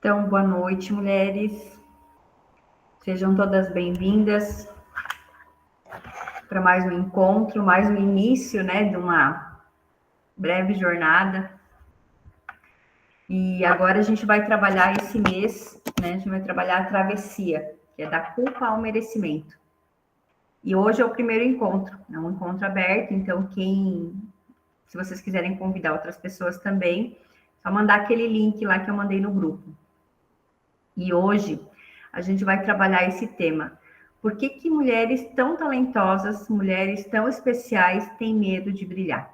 Então, boa noite, mulheres. Sejam todas bem-vindas para mais um encontro, mais um início, de uma breve jornada. E agora a gente vai trabalhar esse mês, a gente vai trabalhar a travessia, que é da culpa ao merecimento. E hoje é o primeiro encontro, é um encontro aberto, então se vocês quiserem convidar outras pessoas também, é só mandar aquele link lá que eu mandei no grupo. E hoje a gente vai trabalhar esse tema. Por que mulheres tão talentosas, mulheres tão especiais têm medo de brilhar?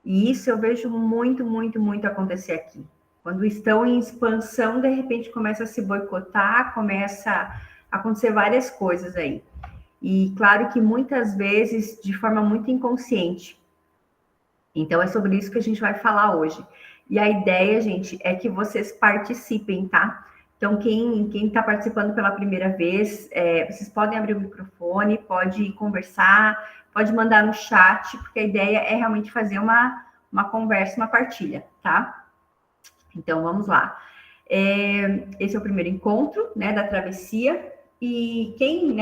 E isso eu vejo muito, muito, muito acontecer aqui. Quando estão em expansão, de repente começa a se boicotar, começa a acontecer várias coisas aí. E claro que muitas vezes de forma muito inconsciente. Então é sobre isso que a gente vai falar hoje. E a ideia, gente, é que vocês participem, tá? Então, quem está participando pela primeira vez, vocês podem abrir o microfone, pode conversar, pode mandar no chat, porque a ideia é realmente fazer uma conversa, uma partilha, tá? Então, vamos lá. Esse é o primeiro encontro, da travessia. E quem,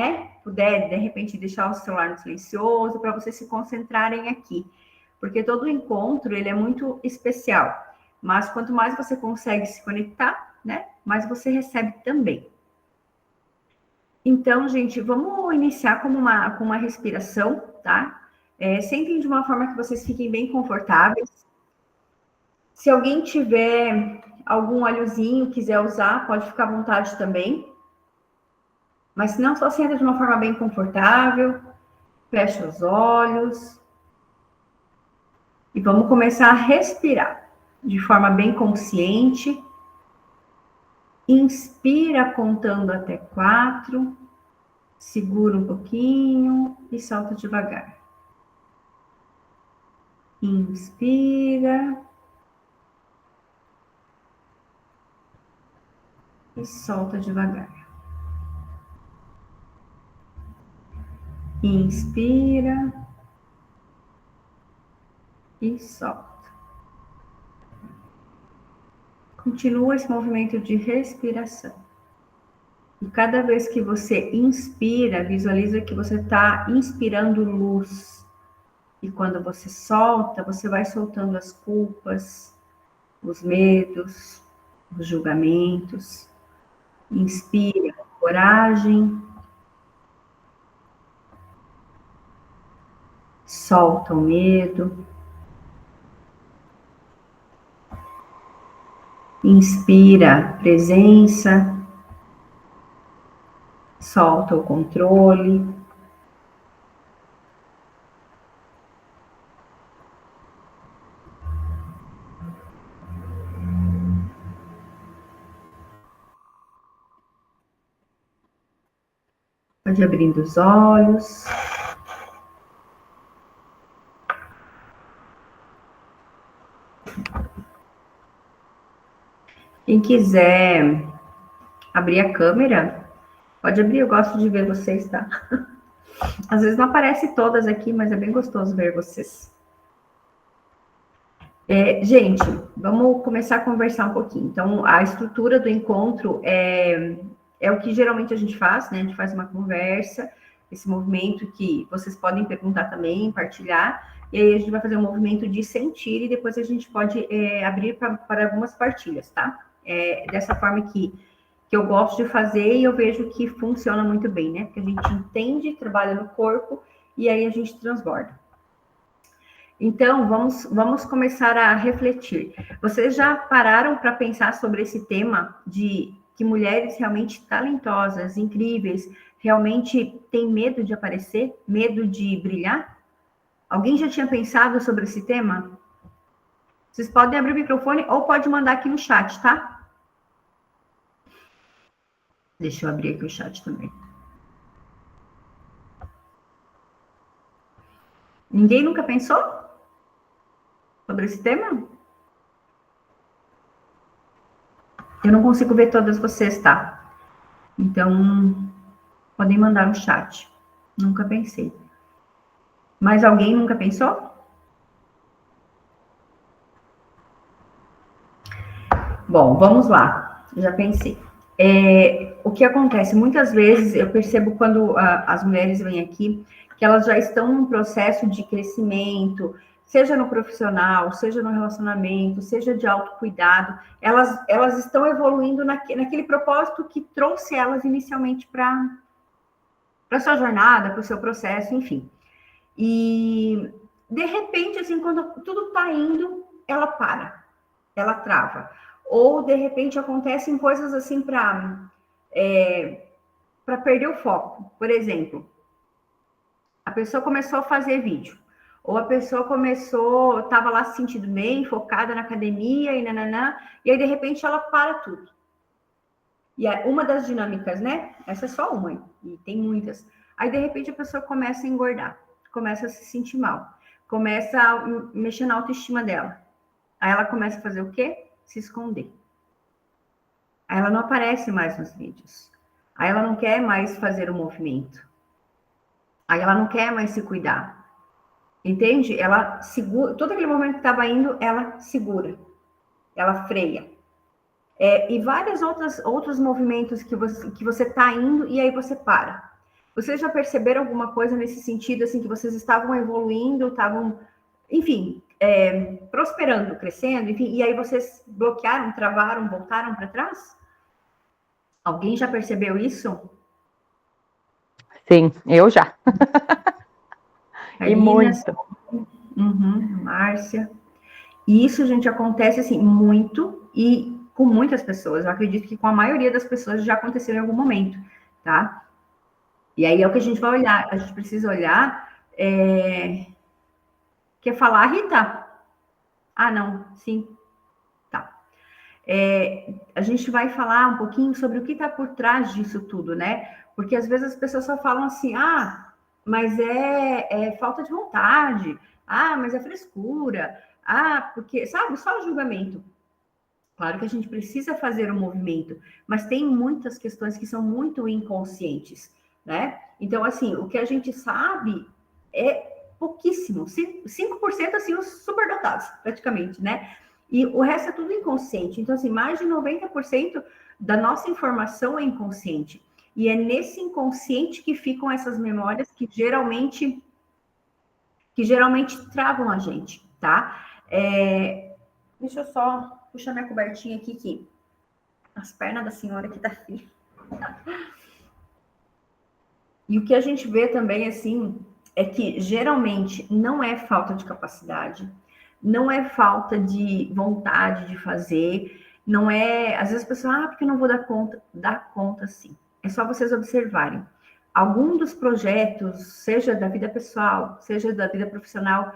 puder, de repente, deixar o celular no silencioso, para vocês se concentrarem aqui. Porque todo encontro, ele é muito especial. Mas quanto mais você consegue se conectar, mais você recebe também. Então, gente, vamos iniciar com uma respiração, tá? Sentem de uma forma que vocês fiquem bem confortáveis. Se alguém tiver algum óleozinho, quiser usar, pode ficar à vontade também. Mas se não, só senta de uma forma bem confortável. Fecha os olhos. E vamos começar a respirar de forma bem consciente. Inspira contando até 4. Segura um pouquinho e solta devagar. Inspira. E solta devagar. Inspira. E solta. Continua esse movimento de respiração. E cada vez que você inspira, visualiza que você está inspirando luz. E quando você solta, você vai soltando as culpas, os medos, os julgamentos. Inspira coragem. Solta o medo. Inspira presença. Solta o controle. Pode abrindo os olhos. Quem quiser abrir a câmera, pode abrir, eu gosto de ver vocês, tá? Às vezes não aparece todas aqui, mas é bem gostoso ver vocês. Gente, vamos começar a conversar um pouquinho. Então, a estrutura do encontro é o que geralmente a gente faz, A gente faz uma conversa, esse movimento que vocês podem perguntar também, partilhar, e aí a gente vai fazer um movimento de sentir e depois a gente pode abrir para algumas partilhas, tá? Dessa forma que eu gosto de fazer e eu vejo que funciona muito bem, Porque a gente entende, trabalha no corpo e aí a gente transborda. Então, vamos começar a refletir. Vocês já pararam para pensar sobre esse tema de que mulheres realmente talentosas, incríveis, realmente têm medo de aparecer, medo de brilhar? Alguém já tinha pensado sobre esse tema? Vocês podem abrir o microfone ou pode mandar aqui no chat, tá? Deixa eu abrir aqui o chat também. Ninguém nunca pensou sobre esse tema? Eu não consigo ver todas vocês, tá? Então, podem mandar no chat. Nunca pensei. Mas alguém nunca pensou? Bom, vamos lá. Já pensei. O que acontece? Muitas vezes eu percebo quando as mulheres vêm aqui que elas já estão num processo de crescimento, seja no profissional, seja no relacionamento, seja de autocuidado, elas estão evoluindo naquele propósito que trouxe elas inicialmente para a sua jornada, para o seu processo, enfim. E, de repente, assim, quando tudo está indo, ela para, ela trava. Ou, de repente, acontecem coisas assim para perder o foco. Por exemplo, a pessoa começou a fazer vídeo. Ou a pessoa começou, estava lá se sentindo bem, focada na academia e nananã, e aí, de repente, ela para tudo. E uma das dinâmicas, né? Essa é só uma, e tem muitas. Aí, de repente, a pessoa começa a engordar, começa a se sentir mal, começa a mexer na autoestima dela. Aí ela começa a fazer o quê? Se esconder. Aí ela não aparece mais nos vídeos. Aí ela não quer mais fazer o movimento. Aí ela não quer mais se cuidar. Entende? Ela segura, todo aquele momento que estava indo, ela segura, ela freia. E vários outros movimentos que você está indo e aí você para. Vocês já perceberam alguma coisa nesse sentido, assim, que vocês estavam evoluindo, estavam, enfim, prosperando, crescendo, enfim, e aí vocês bloquearam, travaram, voltaram para trás? Alguém já percebeu isso? Sim, eu já. E muito. Márcia. E isso, gente, acontece assim muito e com muitas pessoas. Eu acredito que com a maioria das pessoas já aconteceu em algum momento, tá? E aí é o que a gente vai olhar. A gente precisa olhar. Quer falar, Rita? Ah, não. Sim. Tá. A gente vai falar um pouquinho sobre o que está por trás disso tudo, né? Porque às vezes as pessoas só falam assim, mas é falta de vontade, mas é frescura, porque, sabe, só o julgamento. Claro que a gente precisa fazer o movimento, mas tem muitas questões que são muito inconscientes, né? Então, assim, o que a gente sabe é pouquíssimo, 5% assim, os superdotados, praticamente, né? E o resto é tudo inconsciente. Então, assim, mais de 90% da nossa informação é inconsciente. E é nesse inconsciente que ficam essas memórias que geralmente travam a gente, tá? Deixa eu só puxar minha cobertinha aqui, que as pernas da senhora aqui tá fria. E o que a gente vê também, assim, é que geralmente não é falta de capacidade, não é falta de vontade de fazer, não é. Às vezes a pessoa, porque eu não vou dar conta. Dá conta, sim. É só vocês observarem. Algum dos projetos, seja da vida pessoal, seja da vida profissional,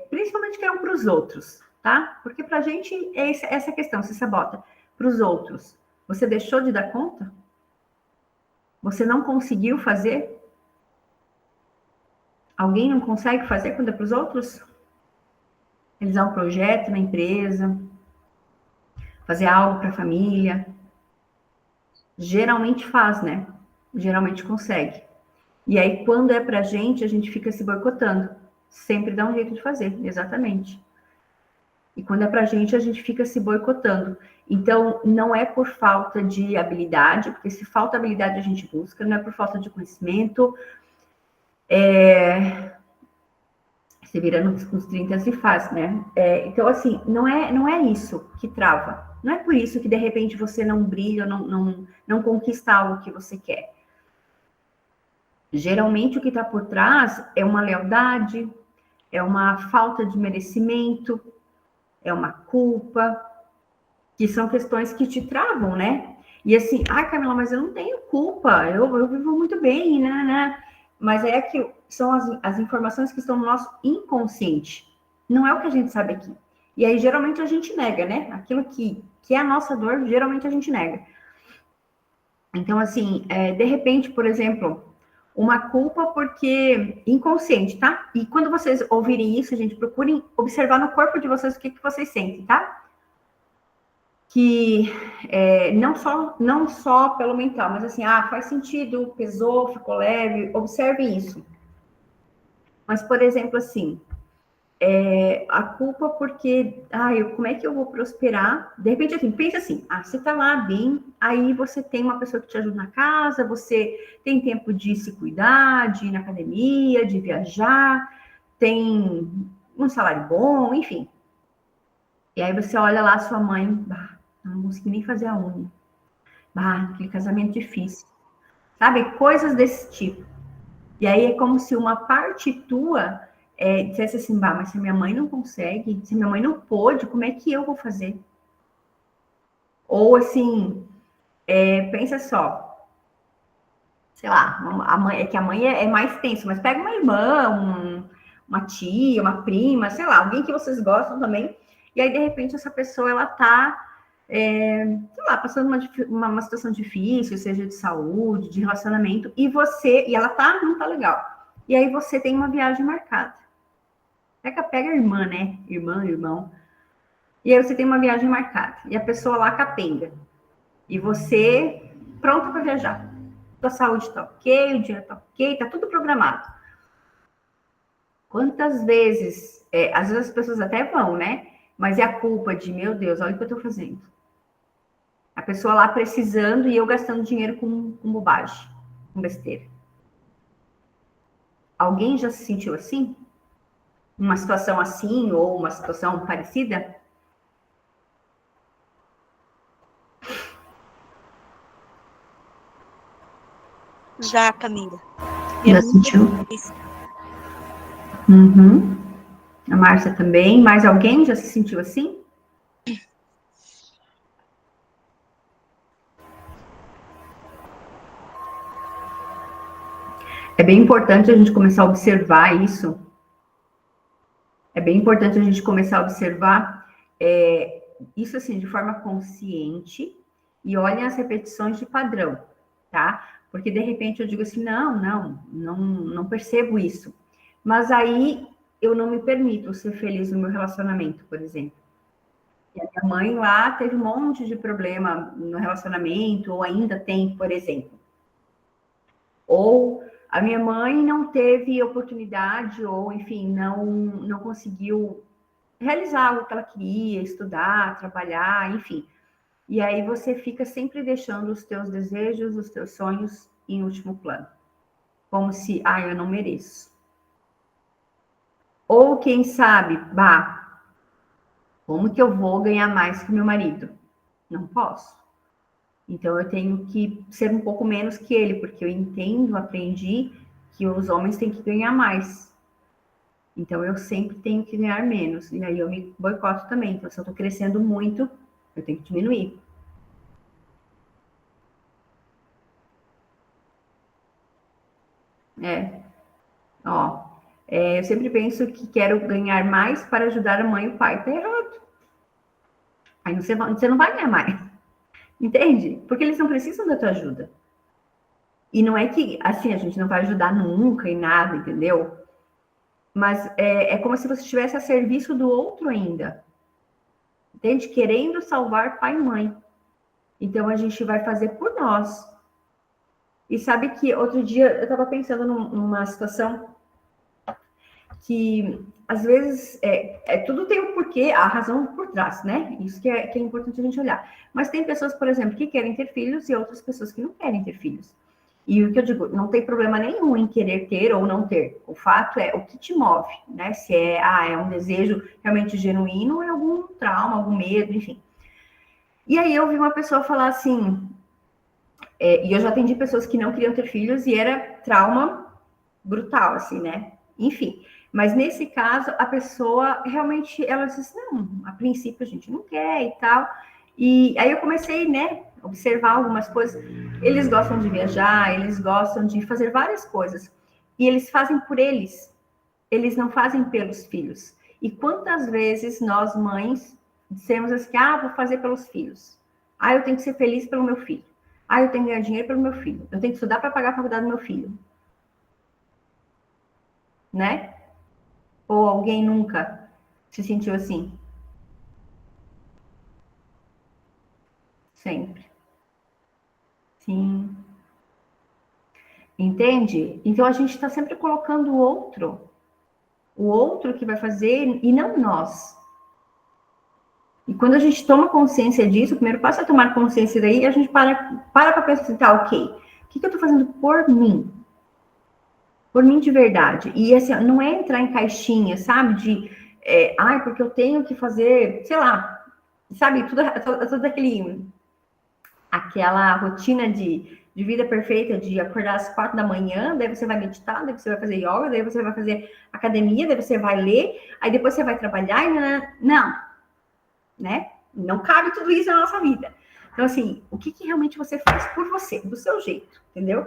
principalmente que eram para os outros, tá? Porque para a gente é essa questão, se sabota. Para os outros, você deixou de dar conta? Você não conseguiu fazer? Alguém não consegue fazer quando é para os outros? Realizar um projeto na empresa, fazer algo para a família. Geralmente faz, né? Geralmente consegue. E aí, quando é para a gente fica se boicotando. Sempre dá um jeito de fazer, exatamente. E quando é para a gente fica se boicotando. Então, não é por falta de habilidade, porque se falta habilidade a gente busca, não é por falta de conhecimento. Se vira nos 30 e faz, né? Então, assim, não é isso que trava. Não é por isso que, de repente, você não brilha, não conquista algo que você quer. Geralmente, o que está por trás é uma lealdade, é uma falta de merecimento, é uma culpa, que são questões que te travam, né? E assim, Camila, mas eu não tenho culpa, eu vivo muito bem, né? Mas é que são as informações que estão no nosso inconsciente. Não é o que a gente sabe aqui. E aí, geralmente, a gente nega, né? Aquilo que é a nossa dor, geralmente a gente nega. Então, assim, de repente, por exemplo, uma culpa porque inconsciente, tá? E quando vocês ouvirem isso, gente, procurem observar no corpo de vocês o que vocês sentem, tá? Que não só pelo mental, mas assim, faz sentido, pesou, ficou leve, observe isso. Mas, por exemplo, assim, A culpa porque, como é que eu vou prosperar? De repente, assim, pensa assim, você tá lá bem, aí você tem uma pessoa que te ajuda na casa, você tem tempo de se cuidar, de ir na academia, de viajar, tem um salário bom, enfim. E aí você olha lá a sua mãe, não consegui nem fazer a unha. Aquele casamento difícil. Sabe? Coisas desse tipo. E aí é como se uma parte tua dissesse assim, mas se minha mãe não consegue, se minha mãe não pôde, como é que eu vou fazer? Ou assim, pensa só, sei lá, a mãe, é que a mãe é mais tenso, mas pega uma irmã, uma tia, uma prima, sei lá, alguém que vocês gostam também, e aí de repente essa pessoa ela tá sei lá, passando uma situação difícil, seja de saúde, de relacionamento, e ela não tá legal. E aí você tem uma viagem marcada. Pega a irmã, né? Irmã, irmão. E aí você tem uma viagem marcada. E a pessoa lá capenga. E você pronta para viajar. Sua saúde tá ok, o dinheiro tá ok, tá tudo programado. Quantas vezes, às vezes as pessoas até vão, né? Mas é a culpa de, meu Deus, olha o que eu tô fazendo. A pessoa lá precisando e eu gastando dinheiro com bobagem, com besteira. Alguém já se sentiu assim? Uma situação assim ou uma situação parecida? Já, Camila. Já sentiu? Difícil. Uhum. A Márcia também. Mais alguém já se sentiu assim? É bem importante a gente começar a observar isso. É bem importante a gente começar a observar isso assim de forma consciente e olhem as repetições de padrão, tá? Porque de repente eu digo assim, não percebo isso. Mas aí eu não me permito ser feliz no meu relacionamento, por exemplo. E a minha mãe lá teve um monte de problema no relacionamento, ou ainda tem, por exemplo. Ou a minha mãe não teve oportunidade, ou enfim, não conseguiu realizar o que ela queria, estudar, trabalhar, enfim. E aí você fica sempre deixando os teus desejos, os teus sonhos em último plano. Como se, eu não mereço. Ou quem sabe, como que eu vou ganhar mais que meu marido? Não posso. Então eu tenho que ser um pouco menos que ele, porque eu entendo, aprendi que os homens têm que ganhar mais. Então eu sempre tenho que ganhar menos. E aí eu me boicoto também. Então se eu estou crescendo muito, eu tenho que diminuir. Eu sempre penso que quero ganhar mais para ajudar a mãe e o pai. Tá errado. Aí você não vai ganhar mais. Entende? Porque eles não precisam da tua ajuda. E não é que, assim, a gente não vai ajudar nunca em nada, entendeu? Mas é como se você estivesse a serviço do outro ainda. Entende? Querendo salvar pai e mãe. Então a gente vai fazer por nós. E sabe que outro dia eu estava pensando numa situação que às vezes tudo tem um porquê, a razão por trás, né? Isso que é importante a gente olhar. Mas tem pessoas, por exemplo, que querem ter filhos e outras pessoas que não querem ter filhos. E o que eu digo, não tem problema nenhum em querer ter ou não ter. O fato é o que te move, né? Se é um desejo realmente genuíno ou é algum trauma, algum medo, enfim. E aí eu vi uma pessoa falar assim, e eu já atendi pessoas que não queriam ter filhos e era trauma brutal, assim, né? Enfim. Mas nesse caso, a pessoa realmente, ela disse, não, a princípio a gente não quer e tal. E aí eu comecei, né, a observar algumas coisas. Eles gostam de viajar, eles gostam de fazer várias coisas. E eles fazem por eles não fazem pelos filhos. E quantas vezes nós, mães, dissemos assim, vou fazer pelos filhos. Eu tenho que ser feliz pelo meu filho. Eu tenho que ganhar dinheiro pelo meu filho. Eu tenho que estudar para pagar a faculdade do meu filho. Né? Ou alguém nunca se sentiu assim? Sempre. Sim. Entende? Então a gente está sempre colocando o outro. o outro que vai fazer e não nós. E quando a gente toma consciência disso, o primeiro passo é tomar consciência daí, a gente para pensar assim, tá, ok, o que eu tô fazendo por mim? Por mim de verdade. E assim, não é entrar em caixinha, sabe? Porque eu tenho que fazer, sei lá, sabe? Tudo aquela rotina de vida perfeita, de acordar às 4 da manhã, daí você vai meditar, daí você vai fazer yoga, daí você vai fazer academia, daí você vai ler, aí depois você vai trabalhar e não, né? Não cabe tudo isso na nossa vida. Então, assim, o que realmente você faz por você, do seu jeito, entendeu?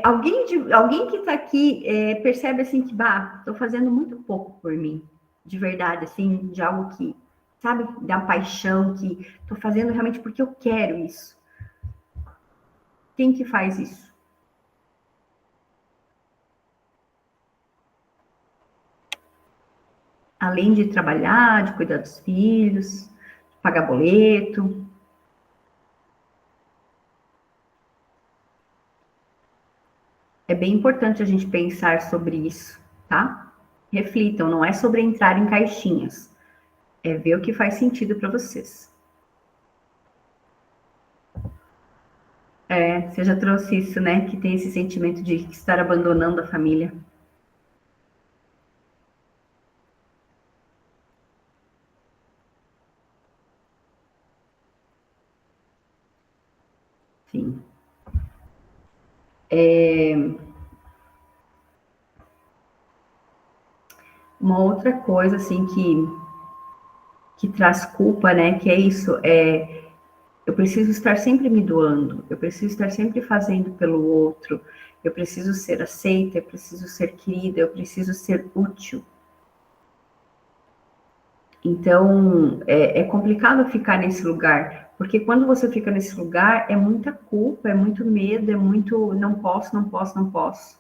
Alguém que está aqui percebe assim que, estou fazendo muito pouco por mim, de verdade, assim, de algo que, sabe, da paixão, que estou fazendo realmente porque eu quero isso. Quem que faz isso? Além de trabalhar, de cuidar dos filhos, de pagar boleto. É bem importante a gente pensar sobre isso, tá? Reflitam, não é sobre entrar em caixinhas. É ver o que faz sentido para vocês. Você já trouxe isso, né? Que tem esse sentimento de estar abandonando a família. Sim. Uma outra coisa, assim, que traz culpa, né? Que é isso, eu preciso estar sempre me doando, eu preciso estar sempre fazendo pelo outro, eu preciso ser aceita, eu preciso ser querida, eu preciso ser útil. Então, é complicado ficar nesse lugar, porque quando você fica nesse lugar, é muita culpa, é muito medo, é muito não posso, não posso, não posso.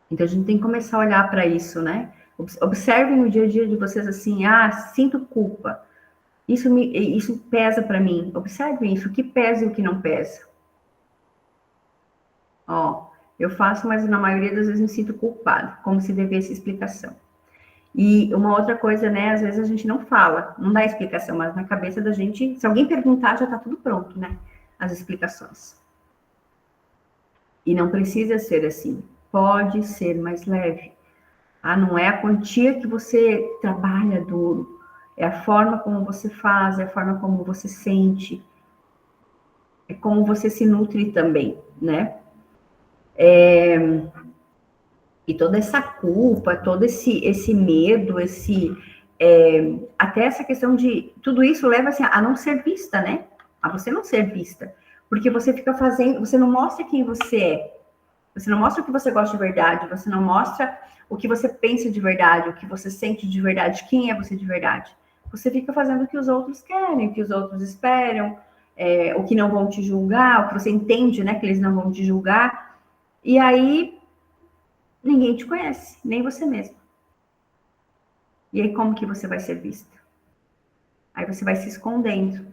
Então, a gente tem que começar a olhar para isso, né? Observem o dia a dia de vocês assim, sinto culpa. Isso pesa para mim. Observem isso, o que pesa e o que não pesa. Eu faço, mas na maioria das vezes me sinto culpada, como se devesse explicação. E uma outra coisa, né? Às vezes a gente não fala, não dá explicação, mas na cabeça da gente, se alguém perguntar, já tá tudo pronto, né? As explicações. E não precisa ser assim. Pode ser mais leve. Não é a quantia que você trabalha duro, é a forma como você faz, é a forma como você sente, é como você se nutre também, né? E toda essa culpa, todo esse medo, até essa questão de tudo isso leva assim, a não ser vista, né? A você não ser vista, porque você fica fazendo, você não mostra quem você é, você não mostra o que você gosta de verdade, você não mostra o que você pensa de verdade, o que você sente de verdade, quem é você de verdade. Você fica fazendo o que os outros querem, o que os outros esperam, o que não vão te julgar, o que você entende, né, que eles não vão te julgar. E aí ninguém te conhece, nem você mesmo. E aí como que você vai ser vista? Aí você vai se escondendo.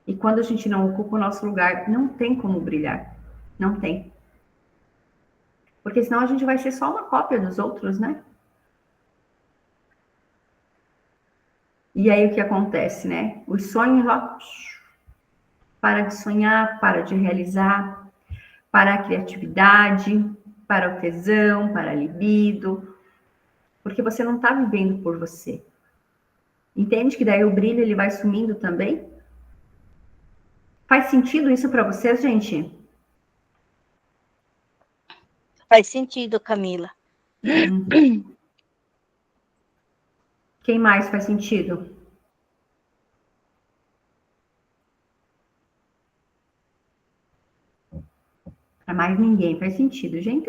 E quando a gente não ocupa o nosso lugar, não tem como brilhar. Não tem. Porque senão a gente vai ser só uma cópia dos outros, né? E aí o que acontece, né? Os sonhos, para de sonhar, para de realizar, para a criatividade, para o tesão, para a libido, porque você não está vivendo por você. Entende que daí o brilho ele vai sumindo também? Faz sentido isso para vocês, gente? Faz sentido, Camila. Quem mais faz sentido? Para mais ninguém faz sentido. Gente,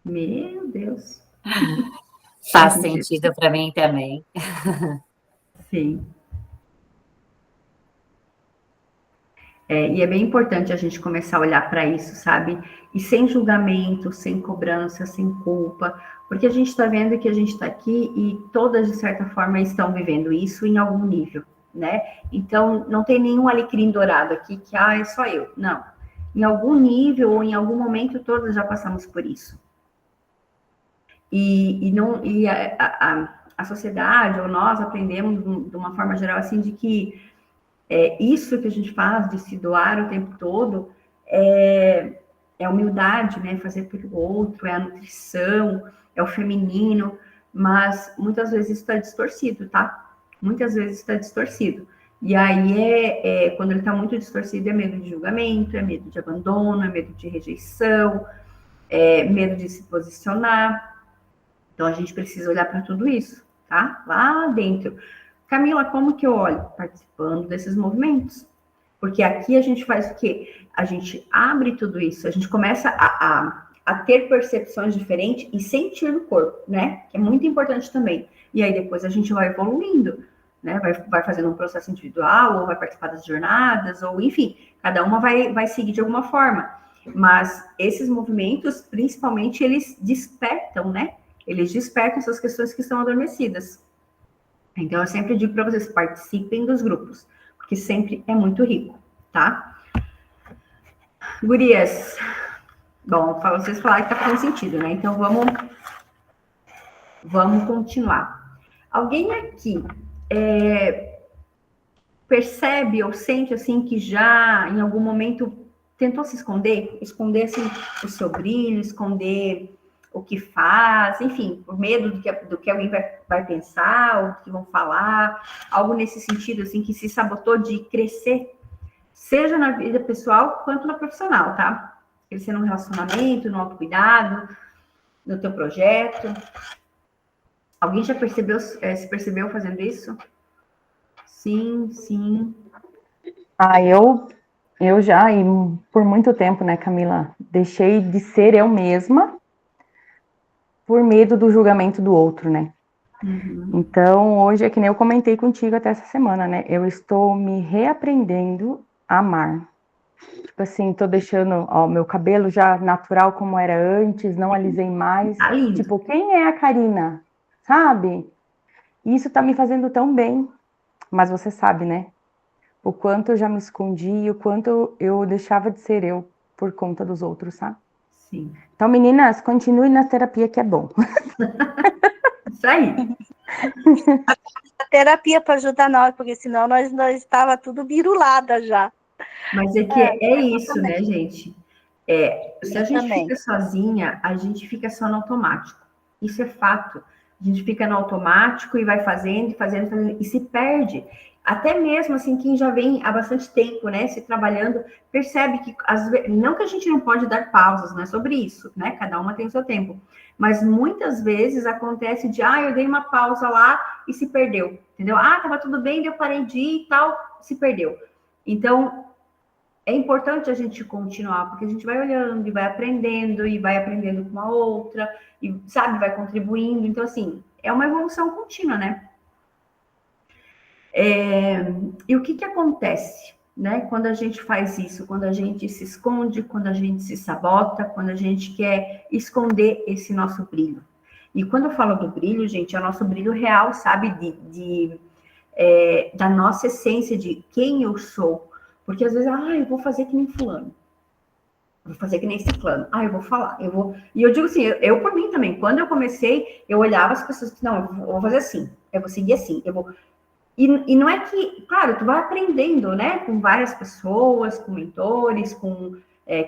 Meu Deus. Faz sentido para mim também. Sim. E é bem importante a gente começar a olhar para isso, sabe? E sem julgamento, sem cobrança, sem culpa, porque a gente está vendo que a gente está aqui e todas, de certa forma, estão vivendo isso em algum nível, né? Então, não tem nenhum alecrim dourado aqui que, é só eu. Não. em algum nível ou em algum momento, todas já passamos por isso. E a sociedade, ou nós aprendemos de uma forma geral, assim, de que isso que a gente faz, de se doar o tempo todo, é humildade, né? Fazer pelo outro, é a nutrição, é o feminino, mas muitas vezes isso está distorcido, tá? Muitas vezes está distorcido. E aí quando ele está muito distorcido, é medo de julgamento, é medo de abandono, é medo de rejeição, é medo de se posicionar. Então a gente precisa olhar para tudo isso, tá? Lá dentro. Camila, como que eu olho? Participando desses movimentos. Porque aqui a gente faz o quê? A gente abre tudo isso, a gente começa a ter percepções diferentes e sentir no corpo, né? Que é muito importante também. E aí depois a gente vai evoluindo, né? Vai fazendo um processo individual, ou vai participar das jornadas, ou enfim, cada uma vai seguir de alguma forma. Mas esses movimentos, principalmente, eles despertam, né? Eles despertam essas questões que estão adormecidas. Então, eu sempre digo para vocês, participem dos grupos, porque sempre é muito rico, tá? Gurias, bom, vocês falaram que tá fazendo sentido, né? Então, vamos continuar. Alguém aqui percebe ou sente, assim, que já, em algum momento, tentou se esconder? Esconder, assim, o seu brilho, esconder o que faz, enfim, por medo do que alguém vai pensar, ou que vão falar, algo nesse sentido, assim, que se sabotou de crescer, seja na vida pessoal quanto na profissional, tá? Crescer num relacionamento, no autocuidado, no teu projeto. Alguém já se percebeu fazendo isso? Sim, sim. Eu já, e por muito tempo, né, Camila, deixei de ser eu mesma por medo do julgamento do outro, né? Uhum. Então, hoje é que nem eu comentei contigo até essa semana, né? Eu estou me reaprendendo a amar. Tipo assim, tô deixando, ó, meu cabelo já natural como era antes, não alisei mais. Tá lindo. Tipo, quem é a Karina? Sabe? Isso tá me fazendo tão bem. Mas você sabe, né? O quanto eu já me escondi, o quanto eu deixava de ser eu por conta dos outros, sabe? Sim. Então, meninas, continue na terapia que é bom. Isso aí. A terapia para ajudar nós, porque senão nós estava tudo birulada já. Mas é que é isso, né, gente? Se a gente também. fica sozinha, a gente fica só no automático. Isso é fato. A gente fica no automático e vai fazendo, e se perde. Até mesmo assim, quem já vem há bastante tempo, né, se trabalhando, percebe que, às vezes, não que a gente não pode dar pausas, não é sobre isso, né? Cada uma tem o seu tempo. Mas muitas vezes acontece de, eu dei uma pausa lá e se perdeu, entendeu? Tava tudo bem, eu parei de ir e tal, se perdeu. Então, é importante a gente continuar, porque a gente vai olhando e vai aprendendo com a outra, e, sabe, vai contribuindo. Então, assim, é uma evolução contínua, né? E o que acontece, né? Quando a gente faz isso, quando a gente se esconde, quando a gente se sabota, quando a gente quer esconder esse nosso brilho. E quando eu falo do brilho, gente, é o nosso brilho real, sabe? Da nossa essência, de quem eu sou. Porque às vezes, eu vou fazer que nem fulano. Vou fazer que nem ciclano. Eu vou falar, eu vou... E eu digo assim, eu por mim também, quando eu comecei, eu olhava as pessoas que, não, eu vou fazer assim, eu vou seguir assim, eu vou... E não é que, claro, tu vai aprendendo, né, com várias pessoas, com mentores, com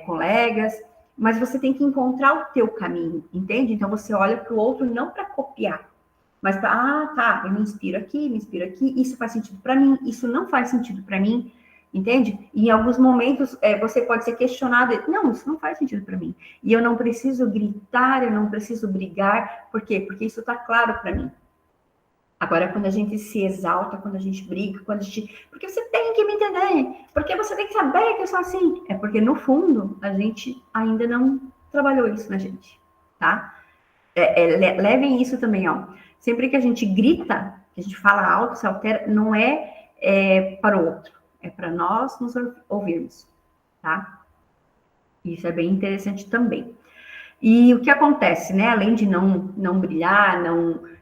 colegas, mas você tem que encontrar o teu caminho, entende? Então você olha para o outro não para copiar, mas para, tá, eu me inspiro aqui, isso faz sentido para mim, isso não faz sentido para mim, entende? E em alguns momentos você pode ser questionado, não, isso não faz sentido para mim. E eu não preciso gritar, eu não preciso brigar, por quê? Porque isso está claro para mim. Agora, quando a gente se exalta, quando a gente briga, porque você tem que me entender, porque você tem que saber que eu sou assim. É porque, no fundo, a gente ainda não trabalhou isso na gente, tá? Levem isso também, ó. Sempre que a gente grita, que a gente fala alto, se altera, não é para o outro, é para nós nos ouvirmos, tá? Isso é bem interessante também. E o que acontece, né? Além de não brilhar,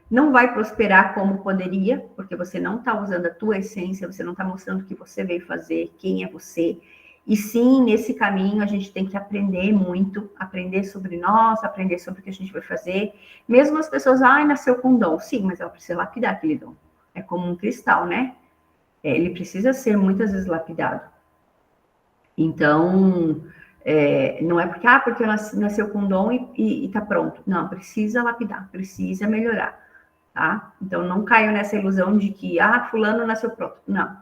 não vai prosperar como poderia, porque você não está usando a tua essência, você não está mostrando o que você veio fazer, quem é você. E sim, nesse caminho a gente tem que aprender muito, aprender sobre nós, aprender sobre o que a gente vai fazer. Mesmo as pessoas, nasceu com dom. Sim, mas ela precisa lapidar aquele dom. É como um cristal, né? Ele precisa ser muitas vezes lapidado. Então, não é porque nasceu com dom e tá pronto. Não, precisa lapidar, precisa melhorar, tá? Então, não caiam nessa ilusão de que, fulano nasceu pronto. Não,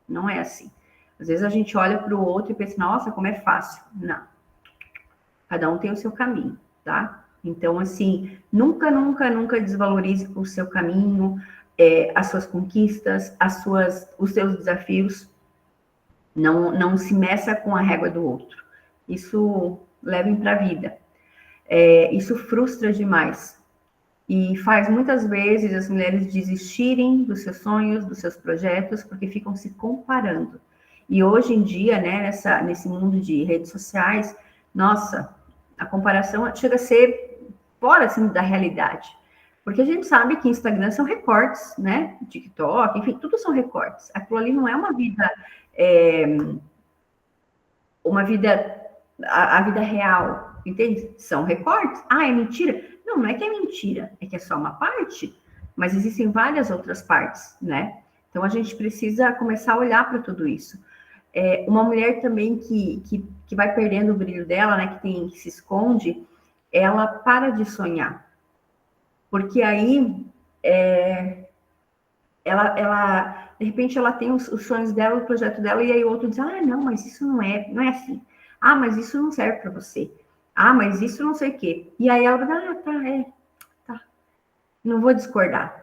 não é assim. Às vezes a gente olha para o outro e pensa, nossa, como é fácil. Não. Cada um tem o seu caminho, tá? Então, assim, nunca, nunca, nunca desvalorize o seu caminho, as suas conquistas, os seus desafios. Não se meça com a régua do outro. Isso leva para a vida. Isso frustra demais. E faz muitas vezes as mulheres desistirem dos seus sonhos, dos seus projetos, porque ficam se comparando. E hoje em dia, né, nesse mundo de redes sociais, nossa, a comparação chega a ser fora assim, da realidade. Porque a gente sabe que Instagram são recortes, né? TikTok, enfim, tudo são recortes. Aquilo ali não é uma vida, a vida real, entende? São recortes. É mentira? Não é que é mentira, é que é só uma parte, mas existem várias outras partes, né? Então a gente precisa começar a olhar para tudo isso. Uma mulher também que vai perdendo o brilho dela, né? Que se esconde, ela para de sonhar. Porque aí ela de repente ela tem os sonhos dela, o projeto dela, e aí o outro diz, não, mas isso não é assim. Mas isso não serve para você. Mas isso não sei o quê. E aí ela vai, tá. Não vou discordar.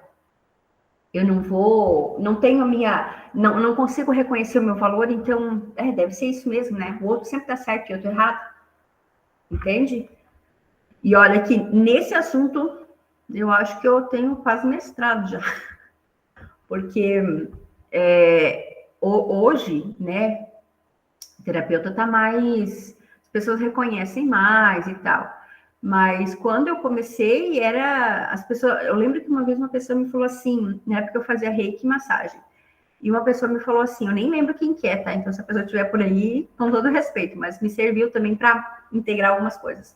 Eu não tenho não consigo reconhecer o meu valor, então, deve ser isso mesmo, né? O outro sempre tá certo e eu tô errado. Entende? E olha que nesse assunto, eu acho que eu tenho quase mestrado já. Porque hoje, né, o terapeuta tá mais... As pessoas reconhecem mais e tal. Mas quando eu comecei, as pessoas... Eu lembro que uma vez uma pessoa me falou assim, na época eu fazia reiki e massagem. E uma pessoa me falou assim, eu nem lembro quem que é, tá? Então, se a pessoa estiver por aí, com todo respeito, mas me serviu também para integrar algumas coisas.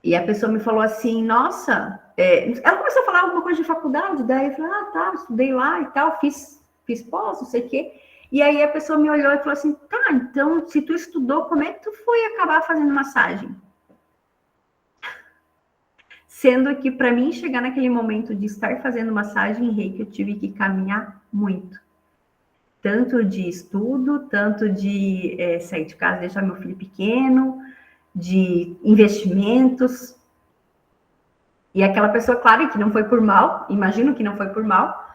E a pessoa me falou assim, nossa... ela começou a falar alguma coisa de faculdade, daí eu falei, tá, estudei lá e tal, fiz pós, não sei o quê. E aí a pessoa me olhou e falou assim, tá, então, se tu estudou, como é que tu foi acabar fazendo massagem? Sendo que, para mim, chegar naquele momento de estar fazendo massagem em reiki, eu tive que caminhar muito. Tanto de estudo, tanto de sair de casa, deixar meu filho pequeno, de investimentos. E aquela pessoa, claro, que não foi por mal, imagino que não foi por mal,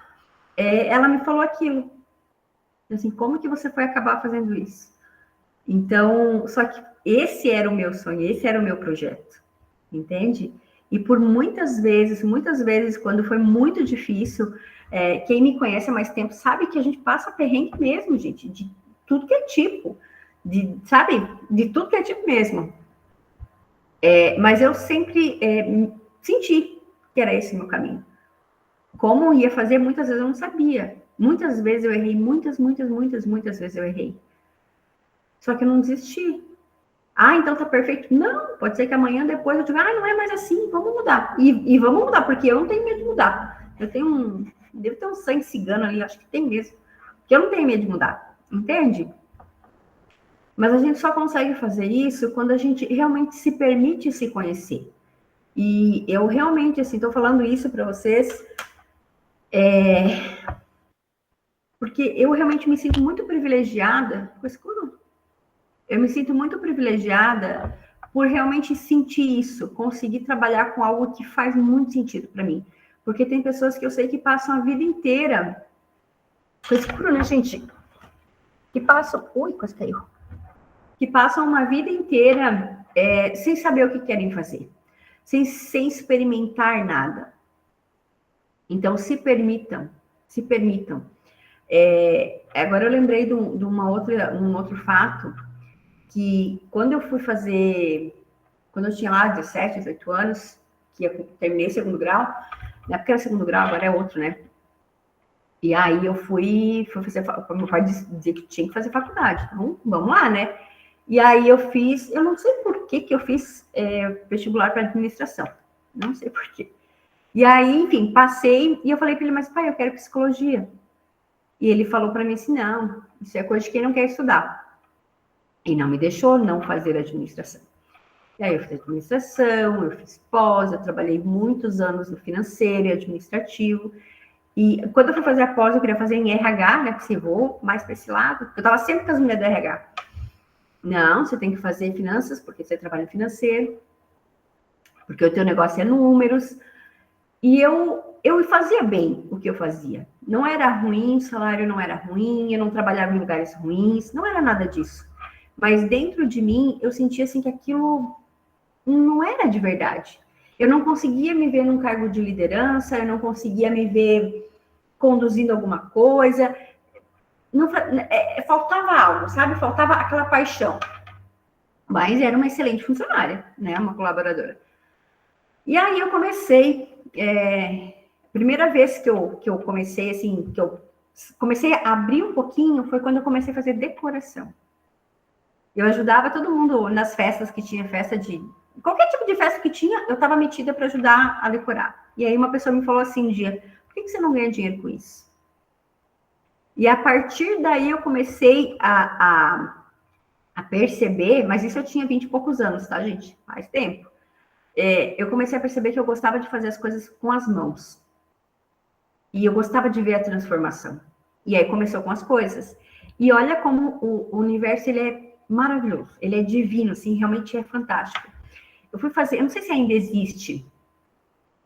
ela me falou aquilo. Assim, como que você foi acabar fazendo isso? Então, só que esse era o meu sonho, esse era o meu projeto, entende? E por muitas vezes, quando foi muito difícil, quem me conhece há mais tempo sabe que a gente passa perrengue mesmo, gente, de tudo que é tipo, sabe? De tudo que é tipo mesmo. Mas eu sempre senti que era esse o meu caminho. Como ia fazer, muitas vezes eu não sabia. Muitas vezes eu errei, muitas vezes eu errei. Só que eu não desisti. Então tá perfeito. Não, pode ser que amanhã depois eu diga, não é mais assim, vamos mudar. E vamos mudar, porque eu não tenho medo de mudar. Devo ter um sangue cigano ali, acho que tem mesmo. Porque eu não tenho medo de mudar, entende? Mas a gente só consegue fazer isso quando a gente realmente se permite se conhecer. E eu realmente, assim, tô falando isso para vocês, porque eu realmente me sinto muito privilegiada. Ficou escuro? Eu me sinto muito privilegiada por realmente sentir isso, conseguir trabalhar com algo que faz muito sentido para mim. Porque tem pessoas que eu sei que passam a vida inteira... Ficou escuro, né, gente? Que passam... Ui, quase caiu. Que passam uma vida inteira sem saber o que querem fazer. Sem experimentar nada. Então, se permitam. Agora eu lembrei de um outro fato, que quando eu fui fazer, quando eu tinha lá 17, 18 anos, que eu terminei segundo grau, na época era segundo grau, agora é outro, né? E aí eu fui fazer, meu pai dizia que tinha que fazer faculdade, então vamos lá, né? E aí eu fiz, eu não sei por que eu fiz vestibular para administração, não sei por quê. E aí, enfim, passei e eu falei para ele, mas pai, eu quero psicologia. E ele falou para mim assim, não, isso é coisa de quem não quer estudar. E não me deixou não fazer administração. E aí eu fiz administração, eu fiz pós, eu trabalhei muitos anos no financeiro e administrativo. E quando eu fui fazer a pós, eu queria fazer em RH, né? Que vou mais para esse lado, porque eu estava sempre com as mulheres do RH. Não, você tem que fazer finanças, porque você trabalha em financeiro, porque o teu negócio é números. E eu fazia bem o que eu fazia. Não era ruim, o salário não era ruim, eu não trabalhava em lugares ruins, não era nada disso. Mas dentro de mim, eu sentia assim que aquilo não era de verdade. Eu não conseguia me ver num cargo de liderança, eu não conseguia me ver conduzindo alguma coisa. Não, faltava algo, sabe? Faltava aquela paixão. Mas era uma excelente funcionária, né? Uma colaboradora. E aí eu comecei, primeira vez que eu comecei, assim, que eu comecei a abrir um pouquinho, foi quando eu comecei a fazer decoração. Eu ajudava todo mundo nas festas que tinha, festa de... Qualquer tipo de festa que tinha, eu estava metida para ajudar a decorar. E aí uma pessoa me falou assim um dia, por que você não ganha dinheiro com isso? E a partir daí eu comecei a perceber, mas isso eu tinha 20 e poucos anos, tá, gente? Faz tempo. Eu comecei a perceber que eu gostava de fazer as coisas com as mãos. E eu gostava de ver a transformação. E aí começou com as coisas. E olha como o universo, ele é maravilhoso. Ele é divino, assim, realmente é fantástico. Eu fui fazer, eu não sei se ainda existe,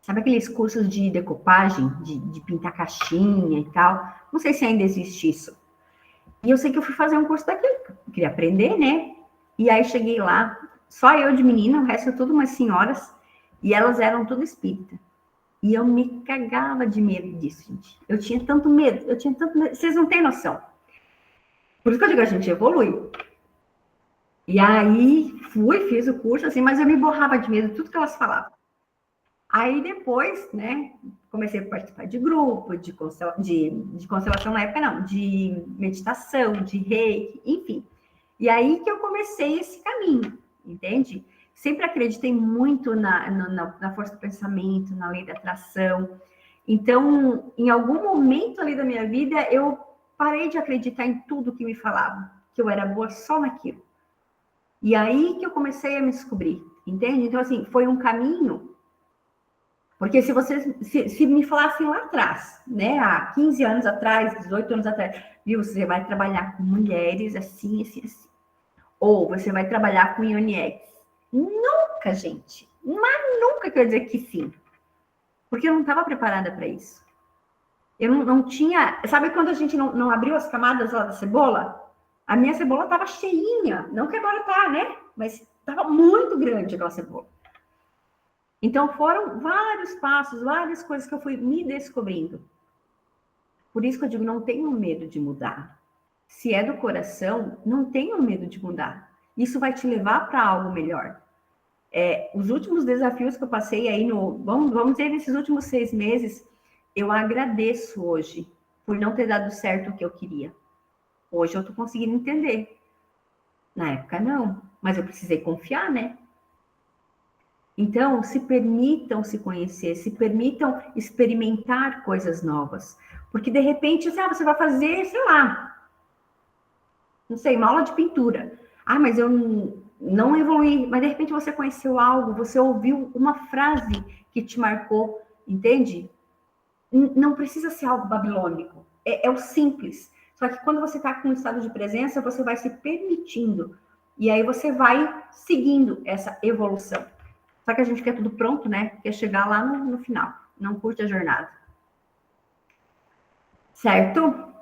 sabe aqueles cursos de decopagem, de pintar caixinha e tal? Não sei se ainda existe isso. E eu sei que eu fui fazer um curso daquilo, eu queria aprender, né? E aí cheguei lá, só eu de menina, o resto tudo umas senhoras, e elas eram tudo espírita. E eu me cagava de medo disso, gente. Eu tinha tanto medo, vocês não têm noção. Por isso que eu digo, a gente evolui. E aí fiz o curso, assim, mas eu me borrava de medo de tudo que elas falavam. Aí depois, né, comecei a participar de grupo, de constelação na época, não, de meditação, de reiki, enfim. E aí que eu comecei esse caminho, entende? Sempre acreditei muito na força do pensamento, na lei da atração. Então, em algum momento ali da minha vida, eu parei de acreditar em tudo que me falavam, que eu era boa só naquilo. E aí que eu comecei a me descobrir, entende? Então, assim, foi um caminho. Porque se vocês se me falassem lá atrás, né, há 15 anos atrás, 18 anos atrás, viu, você vai trabalhar com mulheres assim, assim, assim. Ou você vai trabalhar com IONIEX. Nunca, gente. Mas nunca quer dizer que sim. Porque eu não estava preparada para isso. Eu não tinha... Sabe quando a gente não abriu as camadas lá da cebola? A minha cebola estava cheinha. Não que agora tá, né? Mas estava muito grande aquela cebola. Então, foram vários passos, várias coisas que eu fui me descobrindo. Por isso que eu digo, não tenham medo de mudar. Se é do coração, não tenham medo de mudar. Isso vai te levar para algo melhor. Os últimos desafios que eu passei aí, vamos dizer, nesses últimos 6 meses, eu agradeço hoje por não ter dado certo o que eu queria. Hoje eu estou conseguindo entender. Na época, não. Mas eu precisei confiar, né? Então, se permitam se conhecer, se permitam experimentar coisas novas. Porque, de repente, você vai fazer, sei lá, não sei, uma aula de pintura. Ah, mas eu não evoluí. Mas, de repente, você conheceu algo, você ouviu uma frase que te marcou, entende? Não precisa ser algo babilônico. É o simples. Só que quando você está com um estado de presença, você vai se permitindo. E aí você vai seguindo essa evolução. Só que a gente quer tudo pronto, né? Quer chegar lá no final. Não curte a jornada. Certo?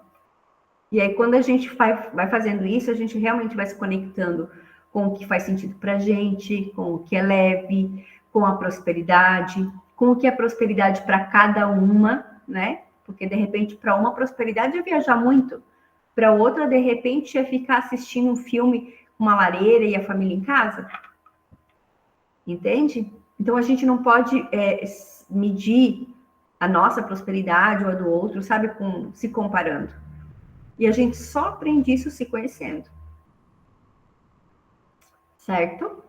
E aí, quando a gente vai fazendo isso, a gente realmente vai se conectando com o que faz sentido pra gente, com o que é leve, com a prosperidade, com o que é prosperidade para cada uma, né? Porque, de repente, para uma prosperidade é viajar muito. Para outra, de repente, é ficar assistindo um filme com uma lareira e a família em casa. Entende? Então, a gente não pode medir a nossa prosperidade ou a do outro, sabe, se comparando. E a gente só aprende isso se conhecendo. Certo?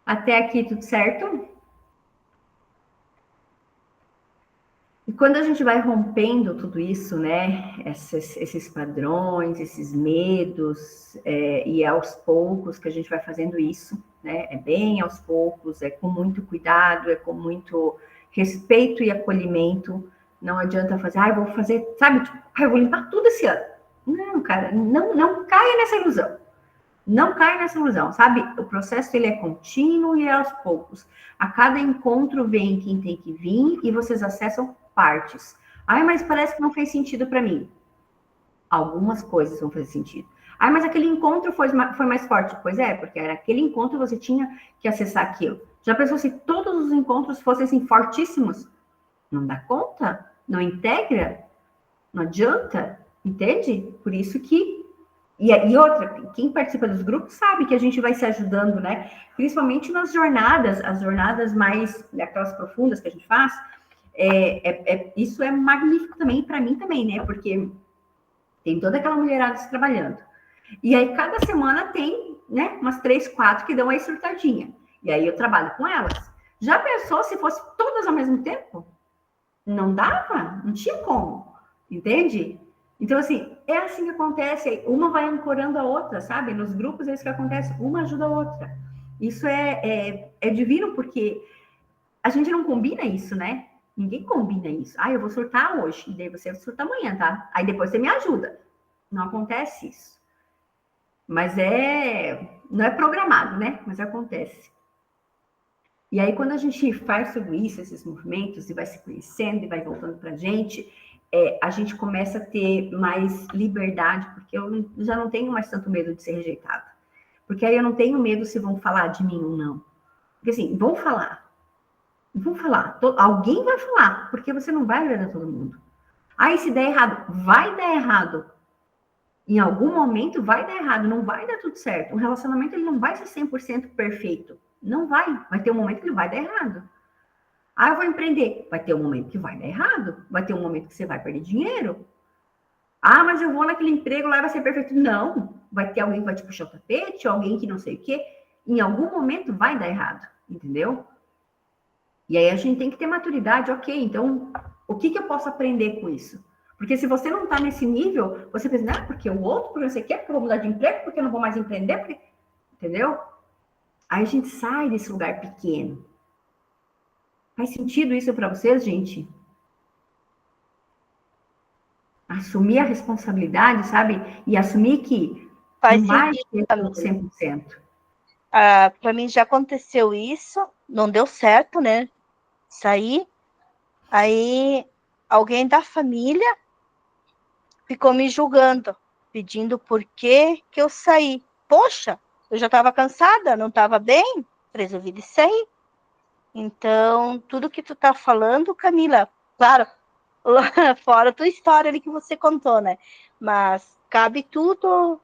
Até aqui tudo certo? E quando a gente vai rompendo tudo isso, né, esses padrões, esses medos, e aos poucos que a gente vai fazendo isso, né, é bem aos poucos, é com muito cuidado, é com muito respeito e acolhimento. Não adianta fazer, eu vou fazer, sabe, tipo, eu vou limpar tudo esse ano. Não, cara, não caia nessa ilusão. Não caia nessa ilusão, sabe? O processo ele é contínuo e é aos poucos. A cada encontro vem quem tem que vir e vocês acessam partes. Mas parece que não fez sentido para mim. Algumas coisas vão fazer sentido. Mas aquele encontro foi mais forte. Pois é, porque era aquele encontro você tinha que acessar aquilo. Já pensou se todos os encontros fossem assim, fortíssimos? Não dá conta? Não integra? Não adianta? Entende? Por isso que... E outra, quem participa dos grupos sabe que a gente vai se ajudando, né? Principalmente nas jornadas, as jornadas mais, aquelas profundas que a gente faz, isso é magnífico também, para mim também, né? Porque tem toda aquela mulherada se trabalhando. E aí, cada semana tem, né, umas 3, 4 que dão aí surtadinha. E aí eu trabalho com elas. Já pensou se fosse todas ao mesmo tempo? Não dava? Não tinha como, entende? Então, assim, é assim que acontece. Uma vai ancorando a outra, sabe? Nos grupos é isso que acontece. Uma ajuda a outra. Isso é divino, porque a gente não combina isso, né? Ninguém combina isso. Eu vou surtar hoje, e daí você vai surtar amanhã, tá? Aí depois você me ajuda. Não acontece isso. Mas não é programado, né? Mas acontece. E aí, quando a gente faz tudo isso, esses movimentos, e vai se conhecendo, e vai voltando pra gente... a gente começa a ter mais liberdade, porque eu já não tenho mais tanto medo de ser rejeitada. Porque aí eu não tenho medo se vão falar de mim ou não. Porque assim, vão falar. Alguém vai falar, porque você não vai agradar todo mundo. Se der errado, vai dar errado. Em algum momento vai dar errado, não vai dar tudo certo. O relacionamento ele não vai ser 100% perfeito. Não vai. Vai ter um momento que ele vai dar errado. Eu vou empreender. Vai ter um momento que vai dar errado. Vai ter um momento que você vai perder dinheiro. Mas eu vou naquele emprego lá e vai ser perfeito. Não. Vai ter alguém que vai te puxar o tapete, alguém que não sei o quê. Em algum momento vai dar errado. Entendeu? E aí a gente tem que ter maturidade. Ok, então, o que eu posso aprender com isso? Porque se você não está nesse nível, você pensa, porque o outro, porque você quer, porque eu vou mudar de emprego, porque eu não vou mais empreender, porque... Entendeu? Aí a gente sai desse lugar pequeno. Faz sentido isso para vocês, gente? Assumir a responsabilidade, sabe? E assumir que Faz não vai sentido ser também. 100%. Para mim já aconteceu isso, não deu certo, né? Saí, aí alguém da família ficou me julgando, pedindo por que eu saí. Poxa, eu já estava cansada, não estava bem, resolvi de sair. Então, tudo que tu tá falando, Camila, claro, fora a tua história ali que você contou, né? Mas cabe tudo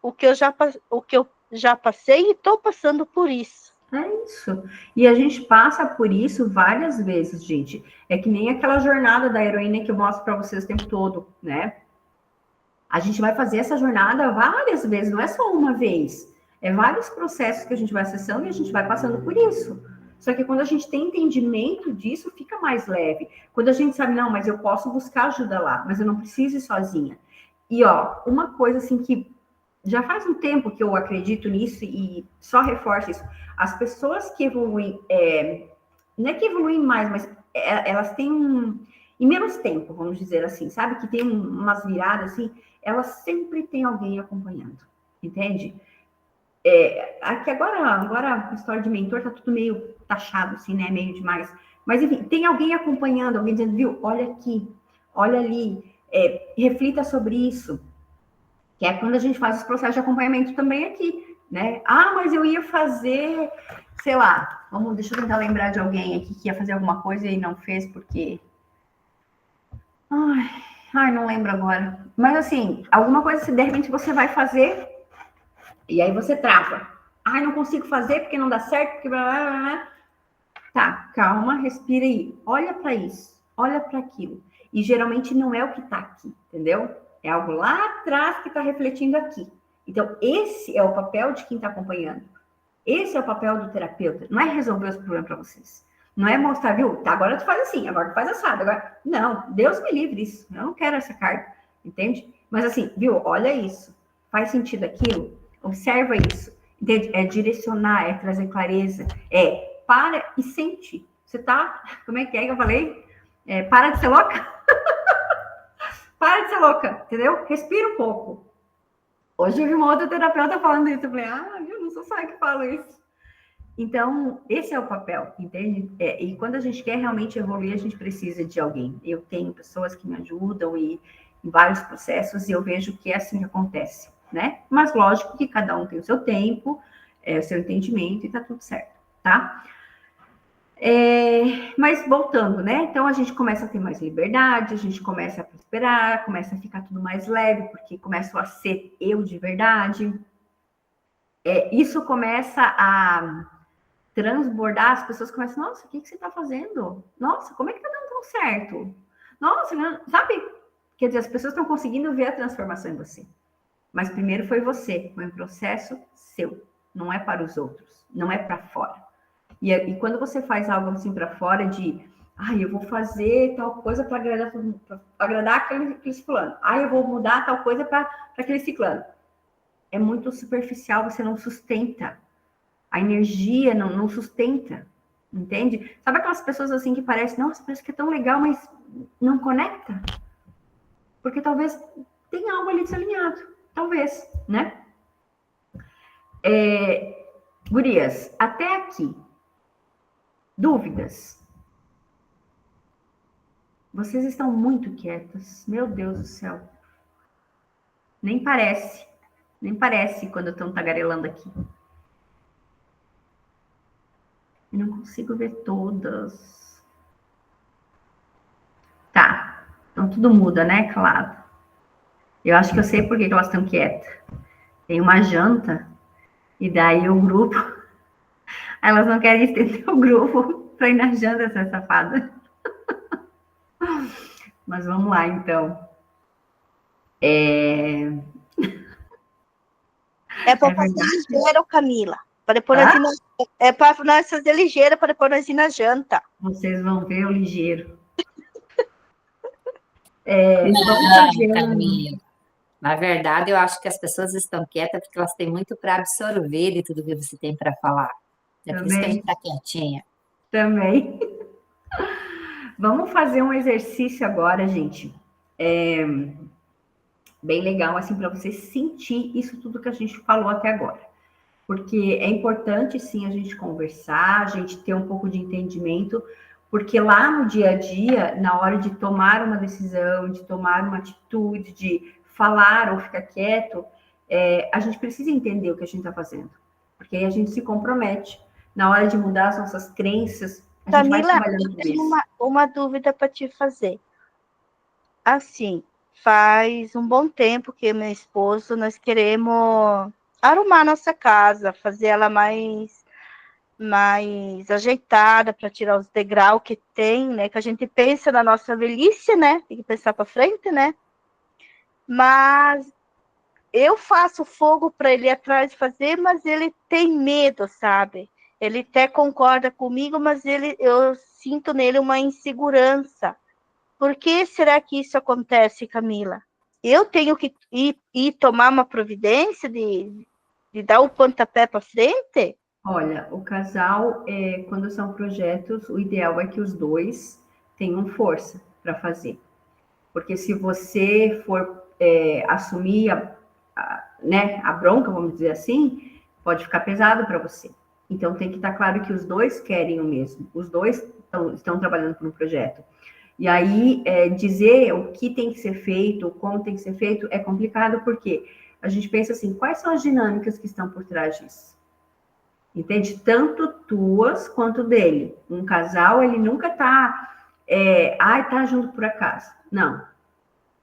o que eu já passei e estou passando por isso. É isso. E a gente passa por isso várias vezes, gente. É que nem aquela jornada da heroína que eu mostro para vocês o tempo todo, né? A gente vai fazer essa jornada várias vezes, não é só uma vez. É vários processos que a gente vai acessando e a gente vai passando por isso. Só que quando a gente tem entendimento disso, fica mais leve. Quando a gente sabe, não, mas eu posso buscar ajuda lá, mas eu não preciso ir sozinha. E, uma coisa assim que já faz um tempo que eu acredito nisso e só reforço isso. As pessoas que evoluem, não é que evoluem mais, mas elas têm em menos tempo, vamos dizer assim, sabe? Que tem umas viradas assim, elas sempre têm alguém acompanhando, entende? Aqui agora a história de mentor tá tudo meio taxado, assim, né? Meio demais. Mas, enfim, tem alguém acompanhando, alguém dizendo, viu, olha aqui, olha ali, reflita sobre isso. Que é quando a gente faz os processos de acompanhamento também aqui, né? Mas eu ia fazer, sei lá, deixa eu tentar lembrar de alguém aqui que ia fazer alguma coisa e não fez porque... não lembro agora. Mas, assim, alguma coisa que de repente você vai fazer e aí você trava. Não consigo fazer porque não dá certo, porque... blá, blá, blá. Tá, calma, respira aí. Olha para isso, olha para aquilo. E geralmente não é o que está aqui, entendeu? É algo lá atrás que está refletindo aqui. Então, esse é o papel de quem está acompanhando. Esse é o papel do terapeuta. Não é resolver os problemas para vocês. Não é mostrar, viu? Tá, agora tu faz assim, agora tu faz assado. Agora... Não, Deus me livre isso. Eu não quero essa carga, entende? Mas assim, viu? Olha isso. Faz sentido aquilo? Observa isso. Entende? É direcionar, é trazer clareza. Para e sente. Você tá... Como é que eu falei? Para de ser louca. Para de ser louca, entendeu? Respira um pouco. Hoje eu vi uma outra terapeuta falando isso. Eu falei, eu não sou só eu que falo isso. Então, esse é o papel, entende? E quando a gente quer realmente evoluir, a gente precisa de alguém. Eu tenho pessoas que me ajudam em vários processos e eu vejo que é assim que acontece, né? Mas lógico que cada um tem o seu tempo, o seu entendimento e tá tudo certo, tá? Mas voltando, né? Então a gente começa a ter mais liberdade, a gente começa a prosperar, começa a ficar tudo mais leve, porque começo a ser eu de verdade. Isso começa a transbordar, as pessoas começam, nossa, o que você está fazendo? Nossa, como é que tá dando tão certo? Nossa, sabe? Quer dizer, as pessoas estão conseguindo ver a transformação em você. Mas primeiro foi você, foi um processo seu, não é para os outros, não é para fora. E quando você faz algo assim para fora de, eu vou fazer tal coisa para agradar aquele fulano. Eu vou mudar tal coisa para aquele ciclano. É muito superficial, você não sustenta. A energia não sustenta, entende? Sabe aquelas pessoas assim que parecem, nossa, parece que é tão legal, mas não conecta? Porque talvez tenha algo ali desalinhado. Talvez, né? Gurias, até aqui. Dúvidas? Vocês estão muito quietas. Meu Deus do céu. Nem parece quando estão tagarelando aqui. Eu não consigo ver todas. Tá. Então tudo muda, né, claro. Eu acho que eu sei por que elas estão quietas. Tem uma janta e daí o grupo... Elas não querem estender o grupo para ir na janta, essa safada. Mas vamos lá, então. É para fazer ligeiro, Camila. Para depois é para nós fazer ligeiro, para depois nós ir na janta. Vocês vão ver o ligeiro. Não, Camila. Na verdade, eu acho que as pessoas estão quietas porque elas têm muito para absorver de tudo que você tem para falar. É por isso que a gente está quietinha. Também. Vamos fazer um exercício agora, gente. Bem legal, assim, para você sentir isso tudo que a gente falou até agora. Porque é importante, sim, a gente conversar, a gente ter um pouco de entendimento, porque lá no dia a dia, na hora de tomar uma decisão, de tomar uma atitude, de falar ou ficar quieto, a gente precisa entender o que a gente está fazendo. Porque aí a gente se compromete. Na hora de mudar as nossas crenças, a gente vai trabalhando com isso. Eu tenho uma dúvida para te fazer. Assim, faz um bom tempo que meu esposo, nós queremos arrumar nossa casa, fazer ela mais ajeitada para tirar os degraus que tem, né? Que a gente pensa na nossa velhice, né? Tem que pensar para frente, né? Mas eu faço fogo para ele ir atrás fazer, mas ele tem medo, sabe? Ele até concorda comigo, mas eu sinto nele uma insegurança. Por que será que isso acontece, Camila? Eu tenho que ir tomar uma providência de dar o pontapé para frente? Olha, o casal, quando são projetos, o ideal é que os dois tenham força para fazer. Porque se você for assumir a bronca, vamos dizer assim, pode ficar pesado para você. Então, tem que estar claro que os dois querem o mesmo. Os dois estão trabalhando por um projeto. E aí, dizer o que tem que ser feito, como tem que ser feito, é complicado, porque a gente pensa assim, quais são as dinâmicas que estão por trás disso? Entende? Tanto tuas quanto dele. Um casal, ele nunca tá junto por acaso. Não.